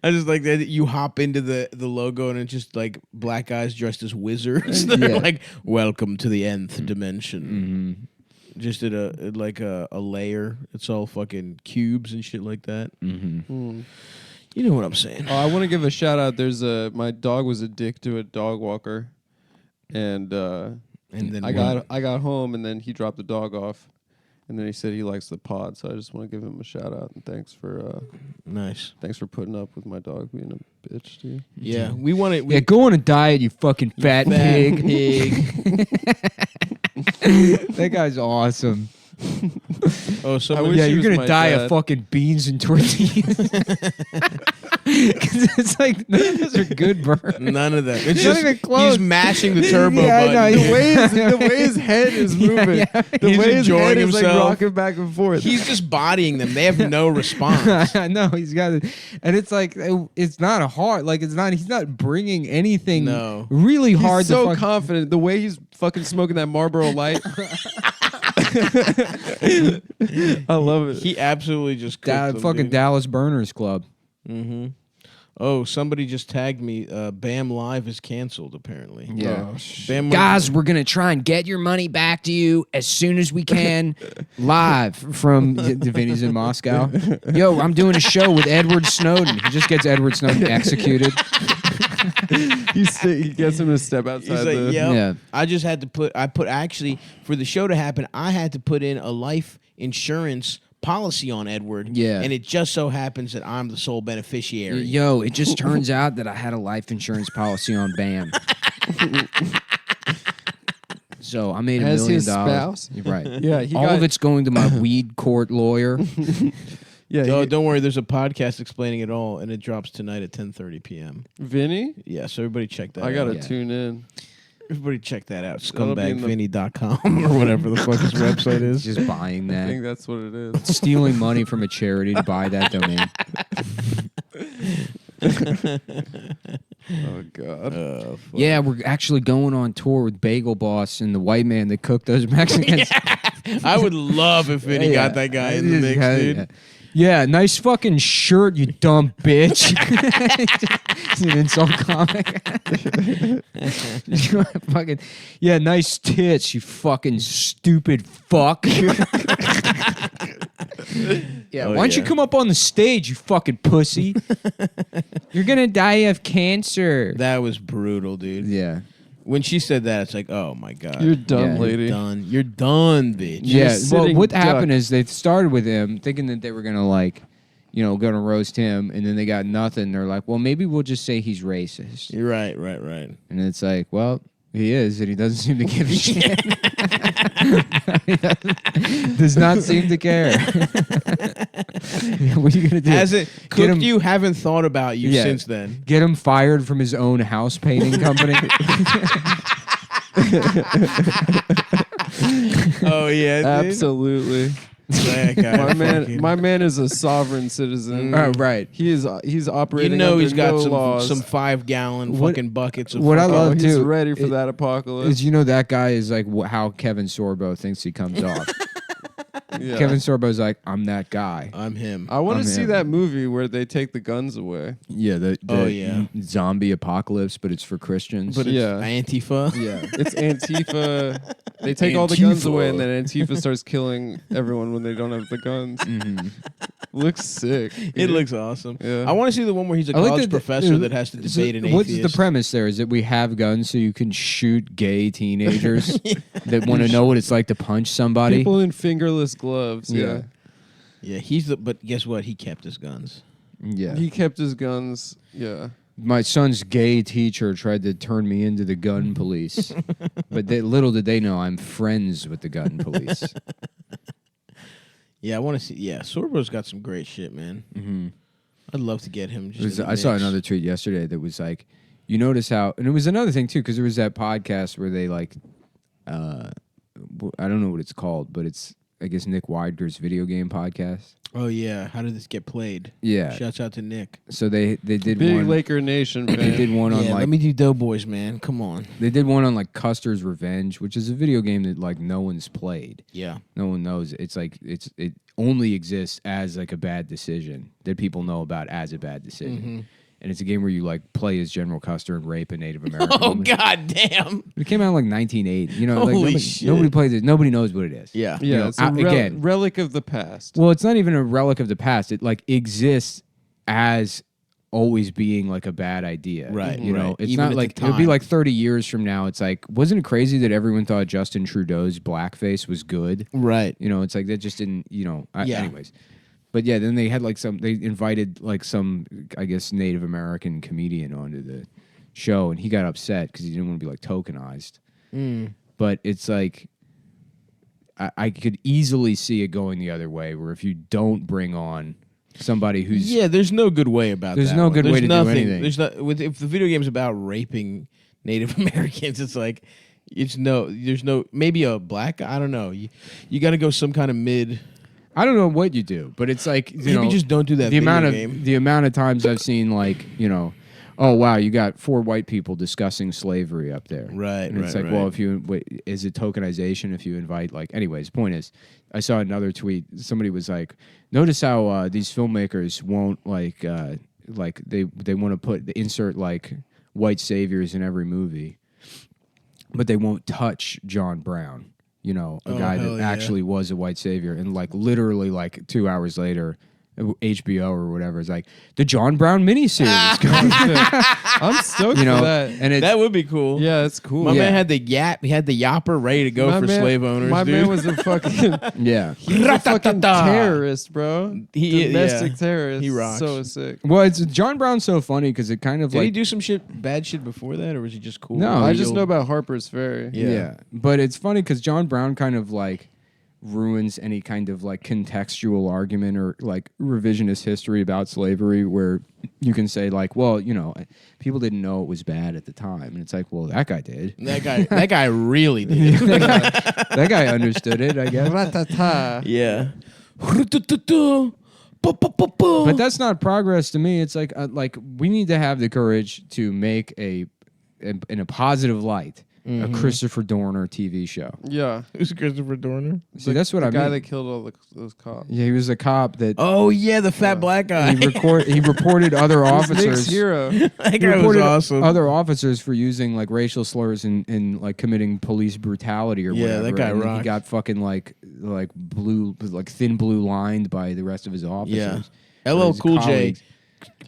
I just like that you hop into the logo and it's just like black guys dressed as wizards. They're Yeah. like, "Welcome to the nth dimension." Mhm. Just at a layer. It's all fucking cubes and shit like that. Mhm. You know what I'm saying? Oh, I want to give a shout out. My dog was a dick to a dog walker, and And then I got home, and then he dropped the dog off, and then he said he likes the pod. So I just want to give him a shout out and thanks for putting up with my dog being a bitch, dude. Yeah, we want it. Yeah, go on a diet, you fucking fat pig. That guy's awesome. Oh, so I wish Yeah, he you're was gonna my die dad. of fucking beans and tortillas. Because it's like none of those are good burns. none of that. It's Not just even close. he's mashing the turbo Yeah, I button. know, The way his head is moving, yeah. the He's way his enjoying head is like himself. rocking back and forth. He's just bodying them. They have no response. I know he's got it, and it's like it's not a hard. Like it's not. He's not bringing anything. No. really He's hard. so to fuck, confident. The way he's fucking smoking that Marlboro Light. I love it. He absolutely just cooked them, fucking dude. Dallas Burners Club. Mm-hmm. Oh, somebody just tagged me. Bam Live is canceled, apparently. Yeah. Oh, shit. Bam Guys, we're gonna try and get your money back to you as soon as we can, live from Vinny's in Moscow. Yo, I'm doing a show with Edward Snowden. He just gets Edward Snowden executed. He gets him to step outside. He's like, the, yep. Yeah. I just had to actually, for the show to happen, I had to put in a life insurance policy on Edward. Yeah. And it just so happens that I'm the sole beneficiary. Yo, it just turns out that I had a life insurance policy on BAM. So I made $1 As million. his spouse? You're right. Yeah, he All got- of it's going to my weed court lawyer. Yeah, Oh, don't worry. There's a podcast explaining it all, and it drops tonight at 10:30 p.m. Vinny. Yeah, so everybody check that I out. gotta Yeah. tune in. Everybody check that out. That'll be in the- Scumbagvinny.com or whatever the fuck his website is. Just buying I think that. that's what it is. Stealing money from a charity to buy that domain. Oh God. Fuck. Yeah, we're actually going on tour with Bagel Boss and the white man that cooked those Mexicans. I would love if Vinny Yeah. got that guy in the Just mix, got- dude. yeah. Yeah, nice fucking shirt, you dumb bitch. It's an insult comic. Fucking, yeah, nice tits, you fucking stupid fuck. Yeah, Oh, why don't you yeah. come up on the stage, you fucking pussy? You're gonna die of cancer. That was brutal, dude. Yeah. When she said that, it's like, oh my god, You're done, Yeah, lady. done. You're done, bitch. Yeah, well, sitting what duck. happened is they started with him thinking that they were gonna like, gonna roast him, and then they got nothing. They're like, well, maybe we'll just say he's racist, You're right. and it's like, well, he is, and he doesn't seem to give a shit. He does not seem to care. What are you gonna do? Has it Get cooked him- you? Haven't thought about you Yeah. since then. Get him fired from his own house painting company. Oh yeah, dude. Absolutely. That guy My man is a sovereign citizen. Oh, right. He's operating. You know under he's got no some laws. 5-gallon What- fucking buckets of what I fucking- love he's too, ready for it- that apocalypse. is that guy is like how Kevin Sorbo thinks he comes off. Yeah. Kevin Sorbo's like, I'm that guy. I'm him. I want I'm to see him. that movie where they take the guns away. Yeah, the Oh, yeah. zombie apocalypse, but it's for Christians. But it's Yeah. Antifa. yeah, It's Antifa. They take all the guns Antifa. away, and then Antifa starts killing everyone when they don't have the guns. Looks sick. It dude. looks awesome. Yeah. I want to see the one where he's a I like college that professor that has to so debate an what's atheist. the premise there? Is that we have guns so you can shoot gay teenagers that want to know what it's like to punch somebody? People in fingerless gloves. Yeah. Yeah, but guess what? He kept his guns. Yeah. He kept his guns. Yeah. My son's gay teacher tried to turn me into the gun police, but little did they know I'm friends with the gun police. Yeah, I want to see. Yeah, Sorbo's got some great shit, man. Mm-hmm. I'd love to get him. Just in the I saw mix. another tweet yesterday that was like, you notice how, and it was another thing too, because there was that podcast where they like, I don't know what it's called, but it's, I guess, Nick Weiger's video game podcast. Oh yeah, how did this get played? Yeah. Shouts out to Nick. So they did Big one. Laker Nation They fan. did one on Yeah, like let me do Doughboys, man. Come on. they did one on like Custer's Revenge, which is a video game that like no one's played. Yeah. No one knows. It's like it only exists as like a bad decision that people know about as a bad decision. Mm-hmm. And it's a game where you like play as General Custer and rape a Native American Oh woman. god damn. It came out in like 1980. You know, like Holy nobody, shit. nobody plays it. Nobody knows what it is. Yeah. Yeah, You know, it's a again. relic of the past. Well, it's not even a relic of the past. It like exists as always being like a bad idea. Right, You know, right. it's Even not at like the it would be time. like 30 years from now. It's like, wasn't it crazy that everyone thought Justin Trudeau's blackface was good? Right. You know, it's like that just didn't, Yeah. anyways. But yeah, then they had like they invited like some, I guess, Native American comedian onto the show, and he got upset because he didn't want to be like tokenized. But it's like, I could easily see it going the other way, where if you don't bring on somebody who's Yeah, there's no good way about There's that. no one. good There's way to do nothing, anything. There's not if the video game's about raping Native Americans, it's like there's no maybe a black guy, I don't know. You got to go some kind of mid. I don't know what you do, but it's like Maybe just don't do that the video amount of game. the amount of times I've seen like oh wow, you got 4 white people discussing slavery up there, Right, And it's right, like, well, right. if you is it tokenization if you invite like, anyways, point is, I saw another tweet. Somebody was like, notice how these filmmakers won't like they want to insert like white saviors in every movie, but they won't touch John Brown. You know, a Oh, guy hell that yeah. actually was a white savior, and like literally like 2 hours later, HBO or whatever is like the John Brown miniseries. I'm stoked You know, for that. and it's That would be cool. Yeah, it's cool. My Yeah. man had the yapper ready to go My for man- slave owners. My dude. man was a fucking yeah. he's a fucking Ra-ta-ta-ta. terrorist, bro. He- Domestic yeah. terrorist. He rocks. So sick. Well, it's John Brown's so funny because it kind of Did he like do some bad shit before that, or was he just cool? No, I he just Real- know about Harper's Ferry. Yeah. But it's funny because John Brown kind of like ruins any kind of like contextual argument or like revisionist history about slavery where you can say like, well, people didn't know it was bad at the time, and it's like, well, that guy did. That guy really did. That guy understood it, I guess. Ra-ta-ta. Yeah. But that's not progress to me. It's like we need to have the courage to make in a positive light a Christopher Dorner TV show. Yeah. Who's Christopher Dorner? See, that's what the I guy mean. that killed all those cops. Yeah, he was a cop that Oh yeah, the fat black guy. he reported other Nick's officers. hero. That He guy was reported awesome. other officers for using like racial slurs and like committing police brutality or Yeah, whatever. that guy and He rocked. got fucking like thin blue lined by the rest of his officers. Yeah. Or LL his Cool J. colleagues.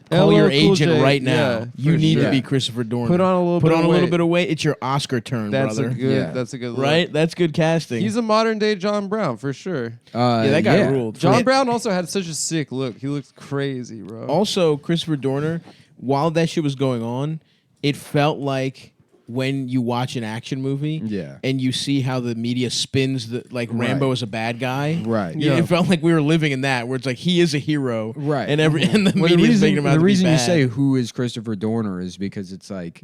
Call your LL Cool agent J, right now. yeah, You for need to sure. be Christopher Dorner. Put on a little Put bit on of a little weight. bit of weight. It's your Oscar turn, That's brother. a good. Yeah. That's a good look. Right? That's good casting. He's a modern day John Brown for sure. yeah, that guy ruled. John Yeah. Brown also had such a sick look. He looks crazy, bro. Also, Christopher Dorner, while that shit was going on, it felt like when you watch an action movie Yeah. and you see how the media spins the Rambo Right. is a bad guy. Right. Yeah. Yeah. It felt like we were living in that where it's like he is a hero. Right. And and the Well, the media is reason, making him out the to reason be you bad. say who is Christopher Dorner is because it's like,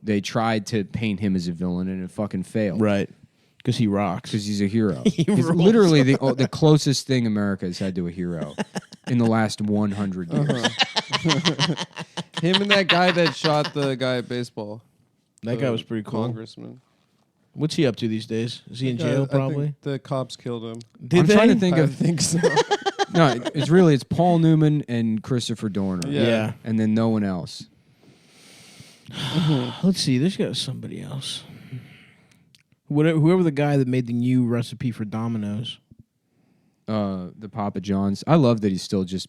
they tried to paint him as a villain and it fucking failed. Right. Because he rocks. Because he's a hero. He He's rules. literally the closest thing America has had to a hero in the last 100 years. Him and that guy that shot the guy at baseball. That guy was pretty cool. Congressman. What's he up to these days? Is he in I jail think probably? the cops killed him. Did I'm they? trying to think I of think so. no. It's Paul Newman and Christopher Dorner, Yeah. and then no one else. Let's see. There's got somebody else. Whoever the guy that made the new recipe for Domino's. The Papa John's. I love that he's still just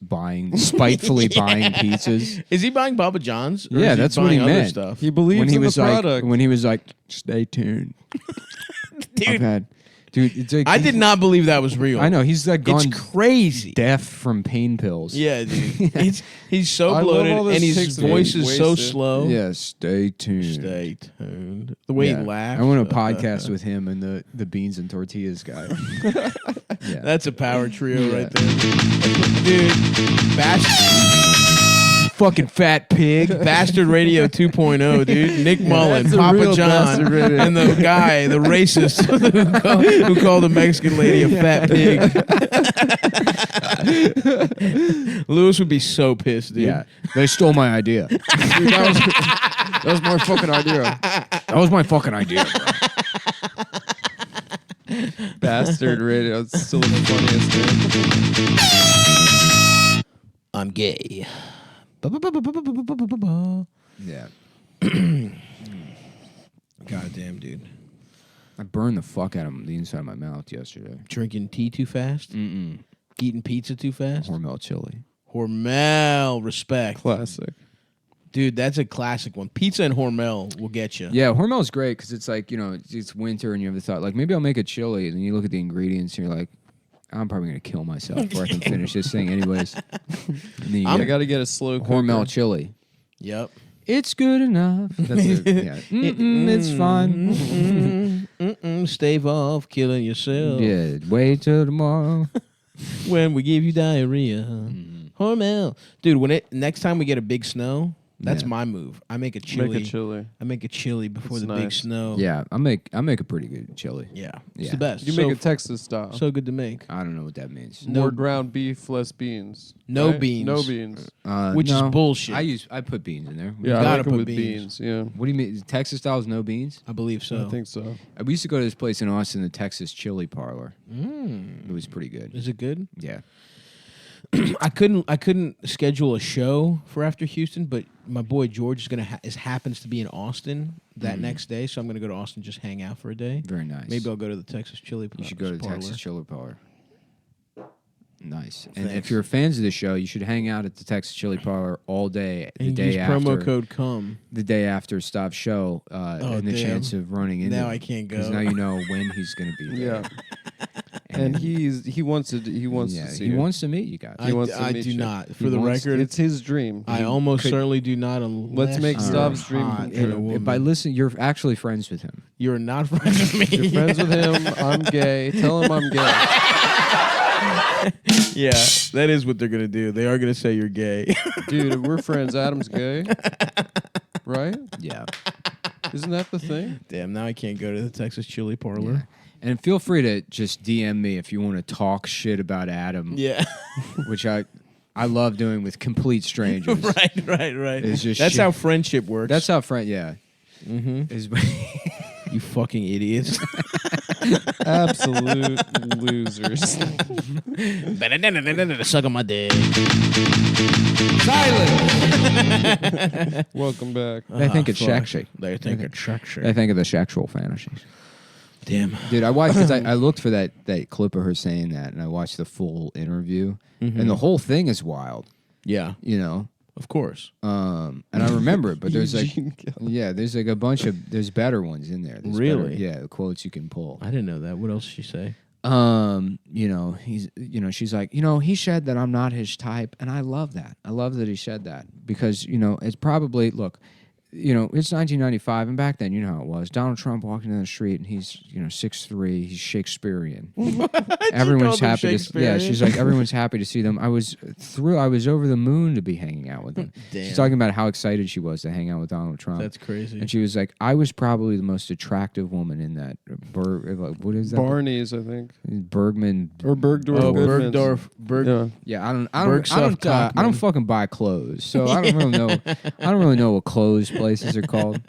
spitefully buying pizzas. Is he buying Papa John's? Or Yeah, is he that's what he buying other meant. Stuff? He believes When he in was the product. when he was like, stay tuned. Dude, Dude, it's like, I did not believe that was real. I know he's like gone It's crazy. deaf from pain pills. Yeah, dude. He's so I love bloated all those and his pics of him voice is so wasted. slow. Yeah, stay tuned. Stay tuned. The way Yeah. he laughs. I want to podcast with him and the beans and tortillas guy. Yeah. That's a power trio Yeah. right there. Dude, fucking fat pig. Bastard Radio 2.0, dude. Nick Mullen, That's a Papa real John, Bastard Radio. and the guy, the racist who called the Mexican lady a fat pig. Lewis would be so pissed, dude. Yeah, they stole my idea. Dude, that was my fucking idea. That was my fucking idea. Bro. Bastard radio. It's still the funniest, man. I'm gay. Yeah, Goddamn, dude. I burned the fuck out of the inside of my mouth yesterday. Drinking tea too fast? Eating pizza too fast? Hormel chili. Hormel, respect. Classic. Dude, that's a classic one. Pizza and Hormel will get you. Yeah, Hormel's great because it's like, it's winter and you have the thought, like, maybe I'll make a chili. And then you look at the ingredients and you're like, I'm probably going to kill myself before I can finish this thing anyways. And then you I get got to get a slow cooker. Hormel chili. Yep. It's good enough. That's it. Yeah. It's fine. Stave off killing yourself Yeah, wait till tomorrow. when we give you diarrhea. Hormel. Dude, next time we get a big snow, that's Yeah. my move. I make a chili. Make a chili. I make a chili before That's the big nice. snow. Yeah, I make a pretty good chili. Yeah. It's Yeah. the best. You so, make it Texas style. so good to make. I don't know what that means. No- More ground beef, less beans. No right? beans. No beans. Which is no. bullshit. I put beans in there. Yeah, I gotta like 'em put with beans. beans. Yeah, What do you mean? Texas style is no beans? I believe so. I think so. We used to go to this place in Austin, the Texas Chili Parlor. Mm. It was pretty good. Is it good? Yeah. I couldn't schedule a show for after Houston, but my boy George is gonna happens to be in Austin that next day, so I'm gonna go to Austin just hang out for a day. Very nice. Maybe I'll go to the Texas Chili. You should go to the Parlor. Texas Chili Parlor. Nice. And Thanks. if you're fans of the show, you should hang out at the Texas Chili Parlor all day. And The day use after promo code COME. the day after Stop Show, and the damn. chance of running into Now him. I can't go. Because now you know when he's going to be there. Yeah, and he wants to yeah, to see. he you. wants to meet you guys. He wants to I meet do you. not. He For the wants- record, it's his dream. I He almost could- certainly do not. Unless make you're Stav's dream hot come and true. a woman. By listening, you're actually friends with him. You're not friends with me. You're friends with him. I'm gay. Tell him I'm gay. Yeah, that is what they're gonna do. They are gonna say you're gay. Dude, we're friends. Adam's gay. Right? Yeah. Isn't that the thing? Damn, now I can't go to the Texas Chili Parlor. And feel free to just DM me if you want to talk shit about Adam, Yeah. which I love doing with complete strangers. right. It's just That's shit. how friendship works. That's how friend. Yeah. Mm-hmm. Is You fucking idiots. Absolute losers. Suck on my dick. Welcome back. They think it's fuck. sexy. They think it's sexy. They think of the sexual fantasies. Damn. Dude, I watched because I looked for that clip of her saying that, and I watched the full interview, and the whole thing is wild. Yeah, You know, of course. and I remember it, but there's like, Eugene Kelly. there's like a bunch of there's better ones in there. There's Really? better, yeah, quotes you can pull. I didn't know that. What else did she say? She's like, he said that I'm not his type, and I love that. I love that he said that because it's probably it's 1995, and back then, you know how it was. Donald Trump walking down the street, and he's 6'3", he's Shakespearean. Everyone's happy to, yeah. She's like, everyone's happy to see them. I was over the moon to be hanging out with them. Damn. She's talking about how excited she was to hang out with Donald Trump. That's crazy. And she was like, I was probably the most attractive woman in that. What is that? Barney's, I think. Bergman. Or Bergdorf. Oh, Goodman's. Bergdorf. Yeah. Yeah, I don't Bergsoft Cockman. fucking buy clothes, so I don't really know. I don't really know what clothes places are called.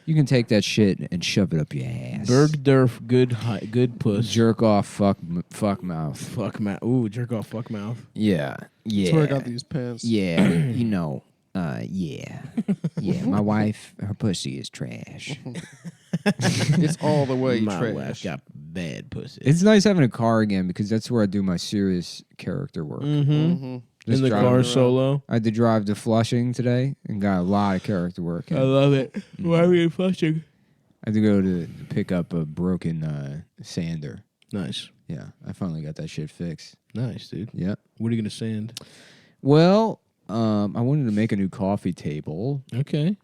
You can take that shit and shove it up your ass. Bergdorf, good puss. Jerk off, fuck mouth. Fuck mouth. Ooh, jerk off, fuck mouth. Yeah, yeah. That's where I got these pants. Yeah, yeah. My wife, her pussy is trash. It's all the way My trash. wife got bad pussy. It's nice having a car again because that's where I do my serious character work. Mm-hmm. Just In the driving car around. solo. I had to drive to Flushing today and got a lot of character work. I love it. Why are we flushing? I had to go to pick up a broken sander. Nice. Yeah, I finally got that shit fixed. Nice, dude. Yeah. What are you going to sand? Well, I wanted to make a new coffee table. Okay.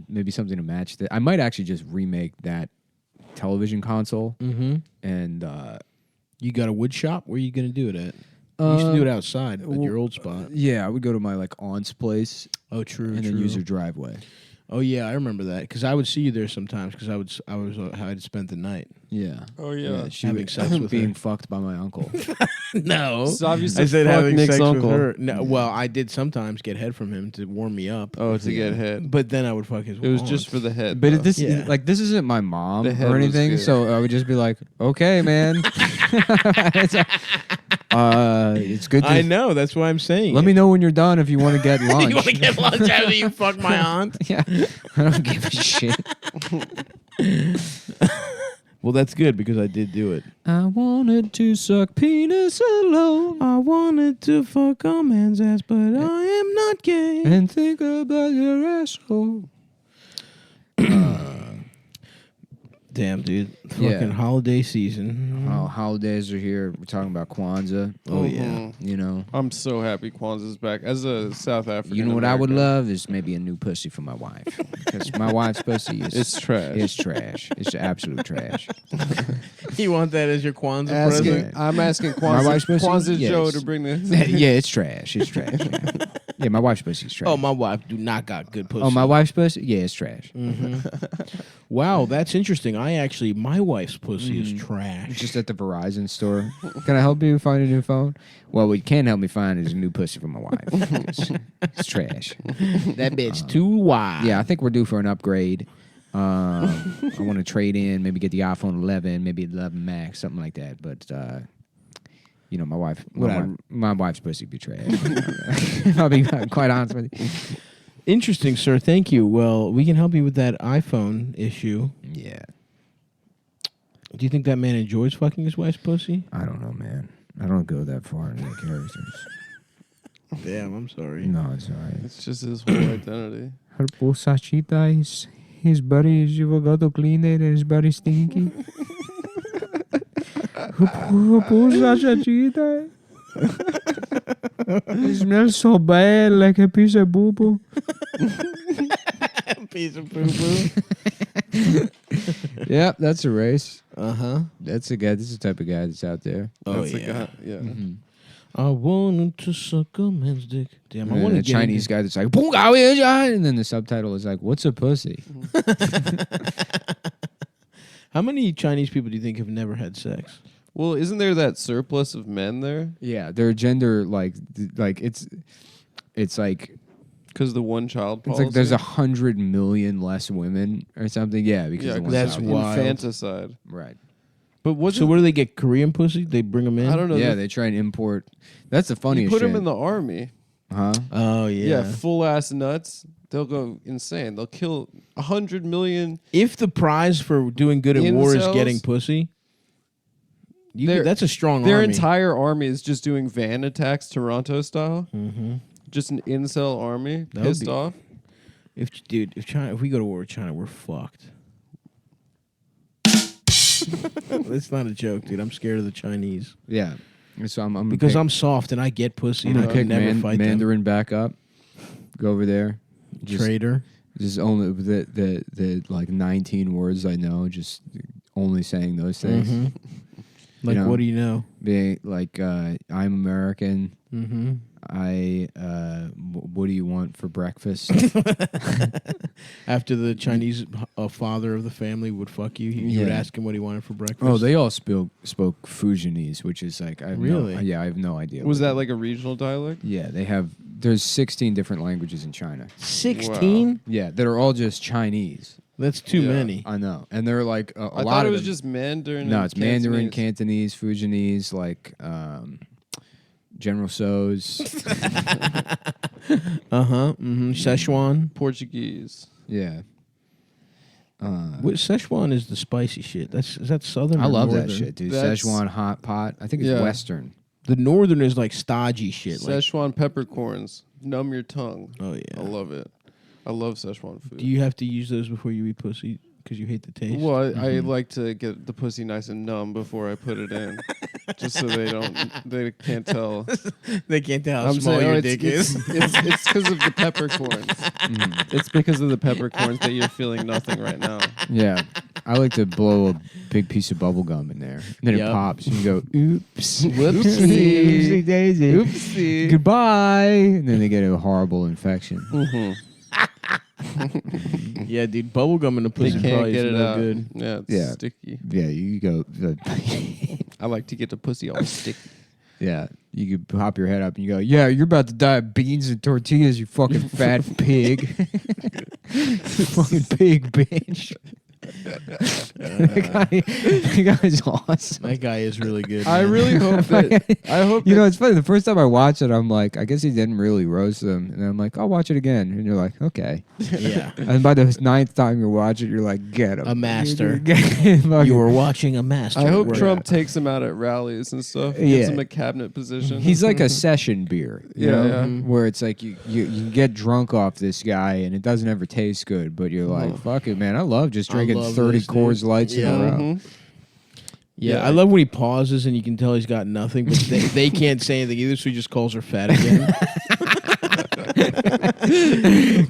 Maybe something to match that. I might actually just remake that television console. Mm-hmm. And You got a wood shop? Where are you going to do it at? You used to do it outside at your old spot. Yeah, I would go to my aunt's place Oh, true. and then use her driveway. Oh yeah, I remember that because I would see you there sometimes because I'd spent the night. Yeah. Oh, yeah. she Having was sex with being her. fucked by my uncle. No, It's obviously I said fuck having Nick's sex uncle. with her. No, well, I did sometimes get head from him to warm me up, Oh, to get head. but then I would fuck his. It was just for the head. But though. this Yeah. this isn't my mom The head or was anything, good. so I would just be like, "Okay, man, it's good." To, I know. That's why I'm saying. Let me know when you're done if you want to get lunch. You want to get lunch after you fuck my aunt? Yeah, I don't give a shit. Well, that's good because I did do it. I wanted to suck penis alone I wanted to fuck a man's ass, but I am not gay. and think about your asshole. Damn, dude. Yeah. Fucking holiday season. Oh, holidays are here. We're talking about Kwanzaa. Oh, yeah. Mhm. You know, I'm so happy Kwanzaa's back. As a South African, you know what I would American, love is maybe a new pussy for my wife because my wife's pussy is It's trash. It's trash. It's absolute trash. You want that as your Kwanzaa present? present? I'm asking My wife's Kwanzaa, pussy? Kwanzaa Joe Yes. to bring this. Yeah, it's trash. It's trash. Yeah, yeah, my wife's pussy's trash. Oh, my wife do not got good pussy. Oh, my wife's pussy? Yeah, it's trash. Wow, that's interesting. My wife's pussy is trash. Just at the Verizon store. Can I help you find a new phone? Well, what you can help me find is a new pussy for my wife. It's trash. That bitch too wide. Yeah, I think we're due for an upgrade. I want to trade in, maybe get the iPhone 11, maybe 11 Max, something like that. But my wife's pussy be trash. I'll be quite honest with you. Interesting, sir. Thank you. Well, we can help you with that iPhone issue. Yeah, Do you think that man enjoys fucking his wife's pussy? I don't know, man. I don't go that far into the characters. Damn, I'm sorry. No, it's all right. It's just his whole identity. Her posachita is his body is you got to clean it and his body stinky. Her posachita. It smells so bad like a piece of boo boo. Piece of poo-poo. Yep, that's a race. Uh-huh. That's a guy. This is the type of guy that's out there. Oh, That's the yeah. guy. Yeah. I wanted to suck a man's dick. Damn, I And want then to a Chinese guy that's like, "Boonga wee ja," and then the subtitle is like, "What's a pussy?" How many Chinese people do you think have never had sex? Well, isn't there that surplus of men there? Yeah, their gender like it's like Because the one child It's policy. like there's 100 million less women or something. Yeah, because yeah, of 'cause one that's child. wild. infanticide. Right. But was So what do they get? Korean pussy? They bring them in? I don't know. Yeah, they try and import. That's the You funniest put shit. them in the army. huh? Oh Yeah, full ass nuts. They'll go insane. They'll kill 100 million. If the prize for doing good at war is Incels? getting pussy, They're- that's a strong Their army. entire army is just doing van attacks, Toronto style. Mm-hmm. Just an incel army, That would pissed be- off. If we go to war with China, we're fucked. That's not a joke, dude. I'm scared of the Chinese Yeah. So I'm because pick, I'm soft and I get pussy I'm and gonna I can pick never fight Mandarin back up. Go over there. them. Just, Traitor. just only the like 19 words I know. Just only saying those things. Mhm. Like, know, what do you know? Being like I'm American. Mm-hmm. What do you want for breakfast? After the Chinese father of the family would fuck you, you would Yeah. ask him what he wanted for breakfast. Oh, they all spoke Fujianese, which is like I have Really? I have no idea. Was what that it- like a regional dialect? Yeah, they have. There's 16 different languages in China. 16? Yeah, that are all just Chinese. That's too Yeah. many. I know, and they're like a I lot thought it of was them- just Mandarin. No, and it's Mandarin, Cantonese. Cantonese, Fujianese, like General So's. Uh-huh. Mm-hmm. Szechuan. Portuguese. Yeah. What Szechuan is the spicy shit. Is that southern? I or love northern? that shit, dude. That's- Szechuan hot pot. I think it's Yeah. Western. The northern is like stodgy shit. Like, Szechuan peppercorns. Numb your tongue. oh I yeah. love it. I love Szechuan food. Do you have to use those before you eat pussy because you hate the taste? Well, I like to get the pussy nice and numb before I put it in, just so they can't tell. They can't tell how I'm small saying your oh, dick it's is. it's because of the peppercorns. It's because of the peppercorns that you're feeling nothing right now. Yeah. I like to blow a big piece of bubble gum in there. And then Yup. it pops and you go, oops. Whoopsie. Oopsie daisy. Oopsie. Goodbye. And then they get a horrible infection. Mm-hmm. Yeah, dude, bubblegum in the They pussy can't probably get is it no out. good. Yeah, it's Yeah. sticky. Yeah, you go. I like to get the pussy all sticky. Yeah, you could pop your head up and you go, yeah, you're about to die of beans and tortillas, you fucking fat pig. Fucking pig, bitch. that guy's awesome. That guy is really good. I man. really hope that. I hope You that know, it's funny. The first time I watched it, I'm like, I guess he didn't really roast them. And I'm like, I'll watch it again. And you're like, okay. Yeah. And by the 9th time you watch it, you're like, get him. A master. You You were watching a master. I hope work. Trump takes him out at rallies and stuff. Yeah. Gets him a cabinet position. He's like a session beer, you Yeah, know, yeah. where it's like you can get drunk off this guy and it doesn't ever taste good, but you're like, fuck it, man. I love just I drinking love 30 this, dude. Coors Lights in Yeah. a row. Mhm. Yeah, Yeah. I love when he pauses and you can tell he's got nothing, but they can't say anything either, so he just calls her fat again.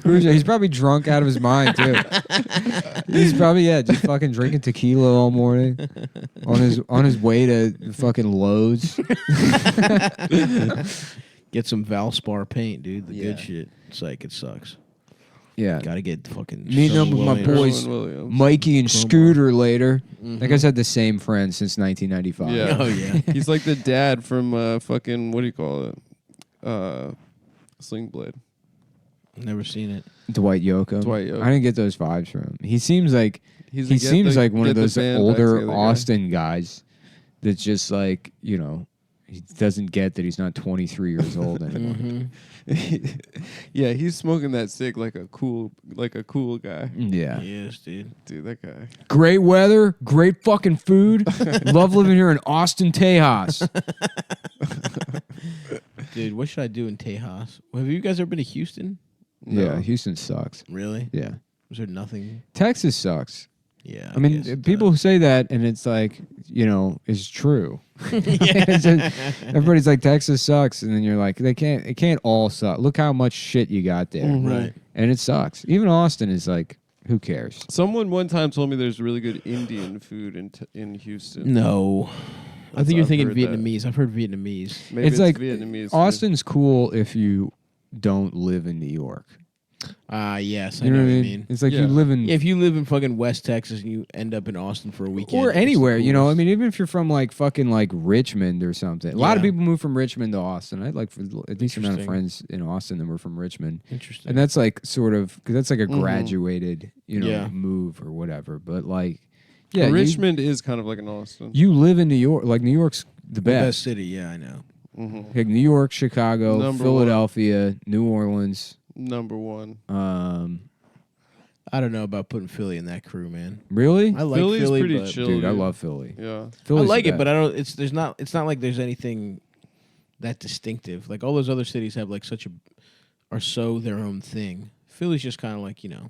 Cruiser, he's probably drunk out of his mind too. He's probably just fucking drinking tequila all morning on his way to fucking Lowe's. Get some Valspar paint, dude. The Yeah. good shit. It's like it sucks. Yeah, Gotta get fucking Meeting up with my Williams. boys. Sherwin Williams. Mikey and Crowbar. Scooter later. Mhm. That guy's had the same friend since 1995. Yeah. Oh yeah. He's like the dad from fucking what do you call it? Sling Blade. Never seen it. Dwight Yoakam. Dwight Yoakam. I didn't get those vibes from him. He seems like He's he a get seems the- like one of get the those band back older together guy. Austin guys that's just like, you know, he doesn't get that he's not 23 years old anymore. Mm-hmm. Yeah, he's smoking that cig like a cool guy. Yeah. He is, dude. Dude, that guy. Great weather, great fucking food. Love living here in Austin, Tejas. Dude, what should I do in Tejas? Have you guys ever been to Houston? Yeah, No. Houston sucks. Really? Yeah. Was there nothing? Texas sucks. Yeah. I mean, guess it people does. say that, and it's like, you know, it's true. It's just- everybody's like, Texas sucks, and then you're like, it can't all suck. Look how much shit you got there, Mhm. Right. and it sucks. Even Austin is like, who cares? Someone one time told me there's really good Indian food in Houston. No. I That's- think you're I've thinking heard that. Vietnamese. I've heard Vietnamese. Maybe It's like Vietnamese. food. Austin's cool if you don't live in New York. Yes, I You know know what what I you mean? mean. It's like Yeah. you live in Yeah, if you live in fucking West Texas and you end up in Austin for a weekend, or it's the anywhere, you know. I coolest. mean, even if you're from like fucking like Richmond or something. A lot of Yeah. people move from Richmond to Austin. I had like a decent amount of Interesting. friends in Austin that were from Richmond, Interesting. and that's like sort of because that's like a Mhm. graduated, you know, Yeah. move or whatever. But like, yeah, Richmond is kind of like an Austin. You live in New York. Like New York's the the best. best city. Yeah, I know. Mhm. Like New York, Chicago, Number Philadelphia, New Orleans. Number one. I don't know about putting Philly in that crew, man. Really? I like Philly's Philly, pretty but chill. Dude, I love Philly. Yeah. I Philly's like the it, but best. I don't. It's not. It's not like there's anything that distinctive. Like all those other cities have like are so their own thing. Philly's just kind of like, you know,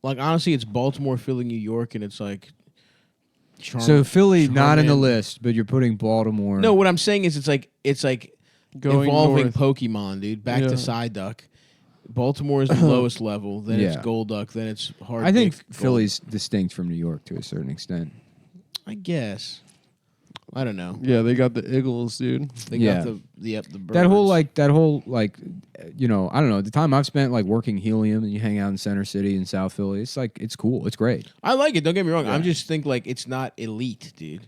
like honestly, it's Baltimore, Philly, New York, and it's like. So Philly not in the Charmin. list, but you're putting Baltimore. No, what I'm saying is it's like Going evolving north. Pokemon, dude. Back Yeah. to Psyduck. Baltimore is the lowest level. Then it's Yeah. Golduck. Then it's Hard. I think Gold- Philly's distinct from New York to a certain extent. I guess. I don't know. Yeah, they got the Eagles, dude. They Yeah. got the birds. That whole you know, I don't know. The time I've spent like working Helium and you hang out in Center City in South Philly, it's like it's cool. It's great. I like it. Don't get me wrong. Yeah. I'm just think like it's not elite, dude.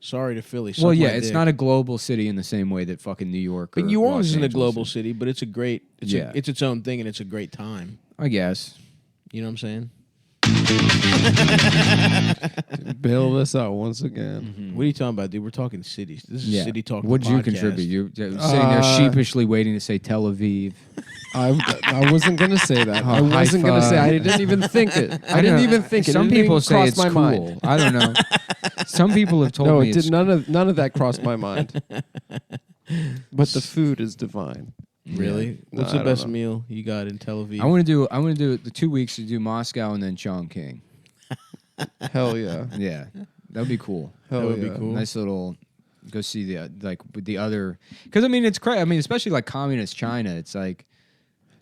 Sorry to Philly. Well, Suck yeah, my it's dick. not a global city in the same way that fucking New York. But or New Orleans Los isn't a Angeles global is. city, but it's a great. Yeah. It's its own thing, and it's a great time. I guess. You know what I'm saying? Bail this out once again. What are you talking about, dude? We're talking cities. This is Yeah. City Talk. the What'd you podcast. contribute? You sitting there sheepishly waiting to say Tel Aviv. I wasn't gonna say that. I Oh, wasn't gonna say. I Haifa. didn't even think it. I didn't know. even think it. Some It didn't people even say cross it's my cool. mind. I don't know. Some people have told No, me it it's did. None of that crossed my mind. But the food is divine. Really? No, What's I the don't best know. meal you got in Tel Aviv? I want to do the 2 weeks to do Moscow and then Chongqing. Hell yeah. Yeah, that would be cool. Hell That would be yeah. cool. Nice little go see the like with the other because I mean it's crazy. I mean especially like communist China. It's like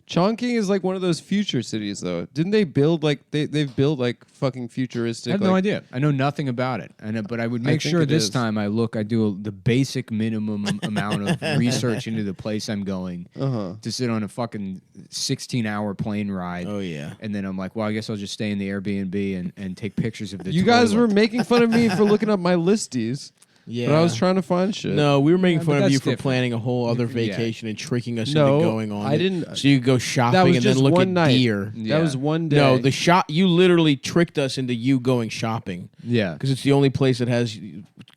Chongqing is like one of those future cities, though. Didn't they build like they've built like fucking futuristic? I have like, no idea. I know nothing about it. But I would make think sure it this is. time I do the basic minimum amount of research into the place I'm going to sit on a fucking 16-hour plane ride. Oh yeah. And then I'm like, well, I guess I'll just stay in the Airbnb and take pictures of the You guys were toilet. making fun of me for looking up my listies, Yeah. but I was trying to find shit. No, we were making Yeah, fun but of you that's for different. planning a whole other Yeah. vacation and tricking us No, into going on I it. didn't- So you could go shopping that was and just then look one at night. deer. Yeah. That was one day. No, the shop. You literally tricked us into you going shopping Yeah. because it's the only place that has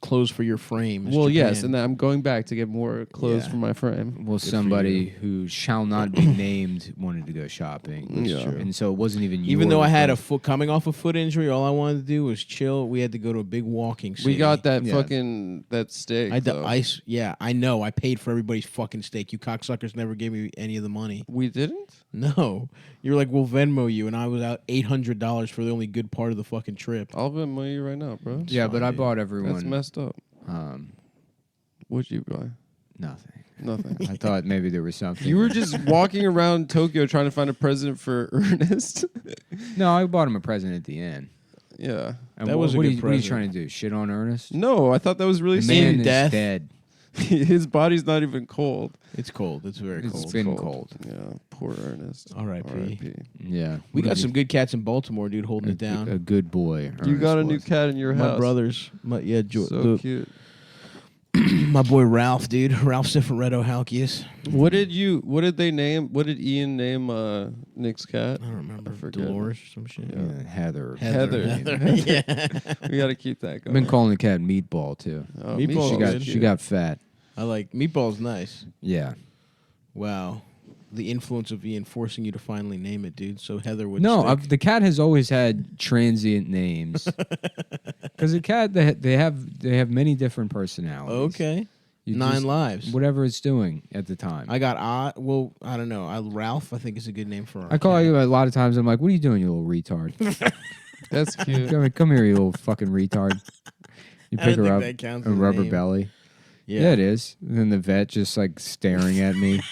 clothes for your frame. is well, Japan. yes, and I'm going back to get more clothes Yeah. for my frame. Well, somebody who shall not be named wanted to go shopping. That's Yeah. true. And so it wasn't even you. Even though I had coming off a foot injury, all I wanted to do was chill. We had to go to a big walking city. We got that Yeah. fucking that steak. I had to though. ice. Yeah, I know. I paid for everybody's fucking steak. You cocksuckers never gave me any of the money. We didn't. No, you were like, we'll Venmo you, and I was out $800 for the only good part of the fucking trip. I'll Venmo you right now, bro. Yeah, but I fine, bought That's everyone messed up. um, What'd you buy? nothing. Nothing. I thought maybe there was something. You were just walking around Tokyo trying to find a present for Ernest. No, I bought him a present at the end. Yeah. And That was a what good are you, what are you present. trying to do? Shit on Ernest? No, I thought that was really The Man man sweet. is death. dead. His body's not even cold. It's cold. It's very It's cold. been cold. Yeah, poor Ernest. R.I.P.. Yeah. We What got did some you- good cats in Baltimore, dude, holding it down. A good boy. You got a Ernest new was. cat in your My house. brothers, So cute. my boy Ralph, dude, Ralph Cifaretto Halkias. What did Ian name Nick's cat? I don't remember. I forget. Dolores or some shit. Yeah, Heather. Heather. Yeah. We got to keep that I've going. been calling the cat Meatball too. Oh, Meatball She Oh, got good. she got fat. I like meatballs. Nice. Yeah. Wow. The influence of Ian forcing you to finally name it, dude. So Heather would. No, stick. the cat has always had transient names. Because the cat they have many different personalities. Okay. You 9 just- lives. Whatever it's doing at the time. I got well, I don't know. Ralph, I think is a good name for. Our I call cat. you a lot of times. I'm like, "What are you doing, you little retard? That's cute. come here, you little fucking retard." You I pick don't her think up, that counts a as a rubber name. belly. Yeah. Yeah, it is. And then the vet just like staring at me.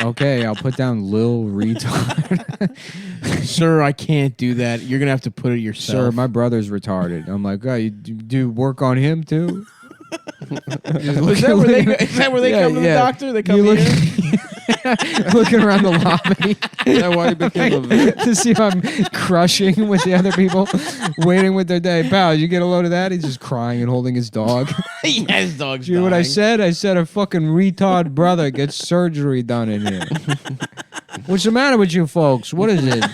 Okay, I'll put down Lil retard. Sir, I can't do that. You're gonna have to put it yourself. Sir, my brother's retarded. I'm like, oh, you do work on him too? Is that where they come to the doctor? They come You look, here. looking around the lobby. Is that why he became a vet? To see if I'm crushing with the other people, waiting with their day. Pal, you get a load of that? He's just crying and holding his dog. Yes, dog's You know what I dying. said? I said a fucking retard brother gets surgery done in here. What's the matter with you folks? What is it?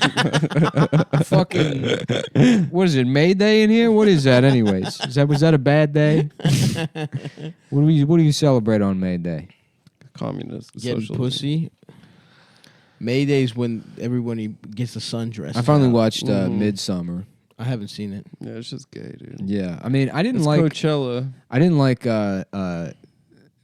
Fucking, what is it? May Day in here? What is that, anyways? Was that a bad day? What do you celebrate on May Day? Communist. Getting socialism. pussy. May Day's when everybody gets the sundress. I finally out. watched Mhm. Midsummer. I haven't seen it. Yeah, it's just gay, dude. Yeah, I mean, I didn't It's like Coachella.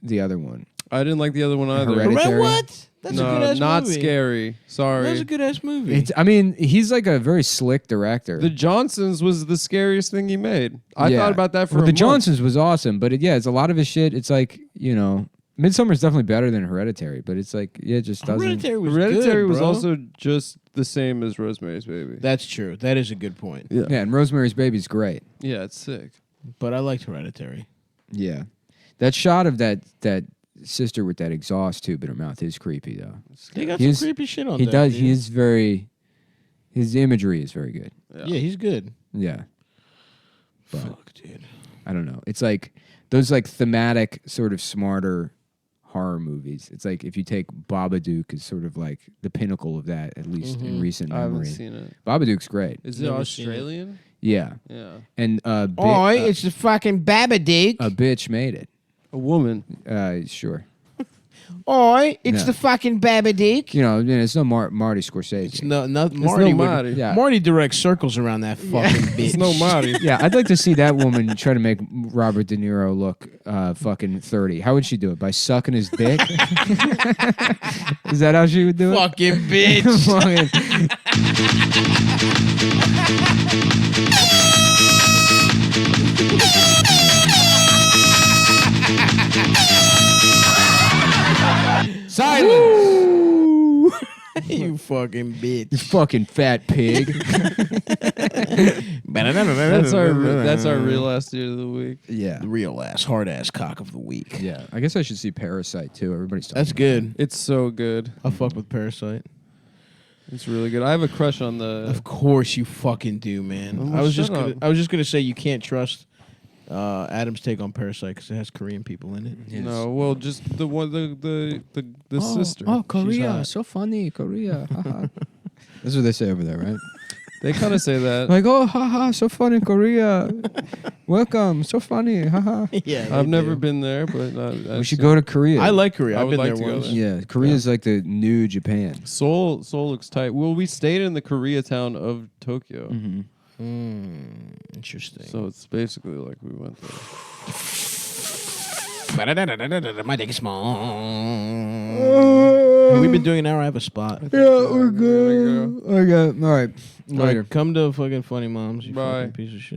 the other one. I didn't like the other one either. Hereditary. What? That's a good No, ass not movie. scary. Sorry. That's a good ass movie. It's, I mean, he's like a very slick director. The Johnsons was the scariest thing he made. I Yeah. thought about that for Well, a the month. Johnsons was awesome, but it's a lot of his shit. It's like, Midsummer is definitely better than Hereditary, but it's like, it just doesn't. Hereditary good, was bro. also just the same as Rosemary's Baby. That's true. That is a good point. Yeah. Yeah, and Rosemary's Baby's great. Yeah, it's sick. But I liked Hereditary. Yeah, that shot of that sister with that exhaust tube in her mouth is creepy though. They got He's- some creepy shit on He there. does. dude. He is very. His imagery is very good. Yeah, he's good. Yeah, But- Fuck, dude. I don't know. It's like those like thematic sort of smarter horror movies. It's like if you take Babadook is sort of like the pinnacle of that, at least in recent I haven't memory. seen it. Babadook's great. Is it Never seen it. Australian? Yeah, Yeah. and It's the fucking Babadook. a bitch made it. A woman. Sure. It's Yeah. the fucking Babadook. It's no Marty Scorsese. It's no It's Marty. no would- Marty. Yeah. Marty directs circles around that fucking bitch. It's no Marty. Yeah, I'd like to see that woman try to make Robert De Niro look fucking 30. How would she do it? By sucking his dick? Is that how she would do it? Fucking bitch. Fucking- Silence! You fucking You bitch. fucking fat pig. That's our real last year of the week. Yeah. The real ass, hard ass cock of the week. Yeah. I guess I should see Parasite too. Everybody's talking That's about good. It's so good. I fuck with Parasite. It's really good. I have a crush on the. Of course you fucking do, man. Oh, I was shut just up. gonna say you can't trust Adam's take on Parasite because it has Korean people in it. Yes. No, well, just the one, the sister. Oh, She's Korea. hot. So funny. Korea. Haha. That's what they say over there, right? They kind of say that. Like, oh, haha, so funny, Korea. Welcome, so funny, haha. Yeah, I've never been there, but We should go to Korea. I like Korea. I I've would been like there to go once. there. Yeah, Korea's like the new Japan. Seoul looks tight. Well, we stayed in the Koreatown of Tokyo, Interesting. so it's basically like we went there. My dick is small. We've been doing an hour. I have a spot. Yeah, we're good. Okay, all right. All right, come to fucking Funny Moms. You Bye. fucking piece of shit.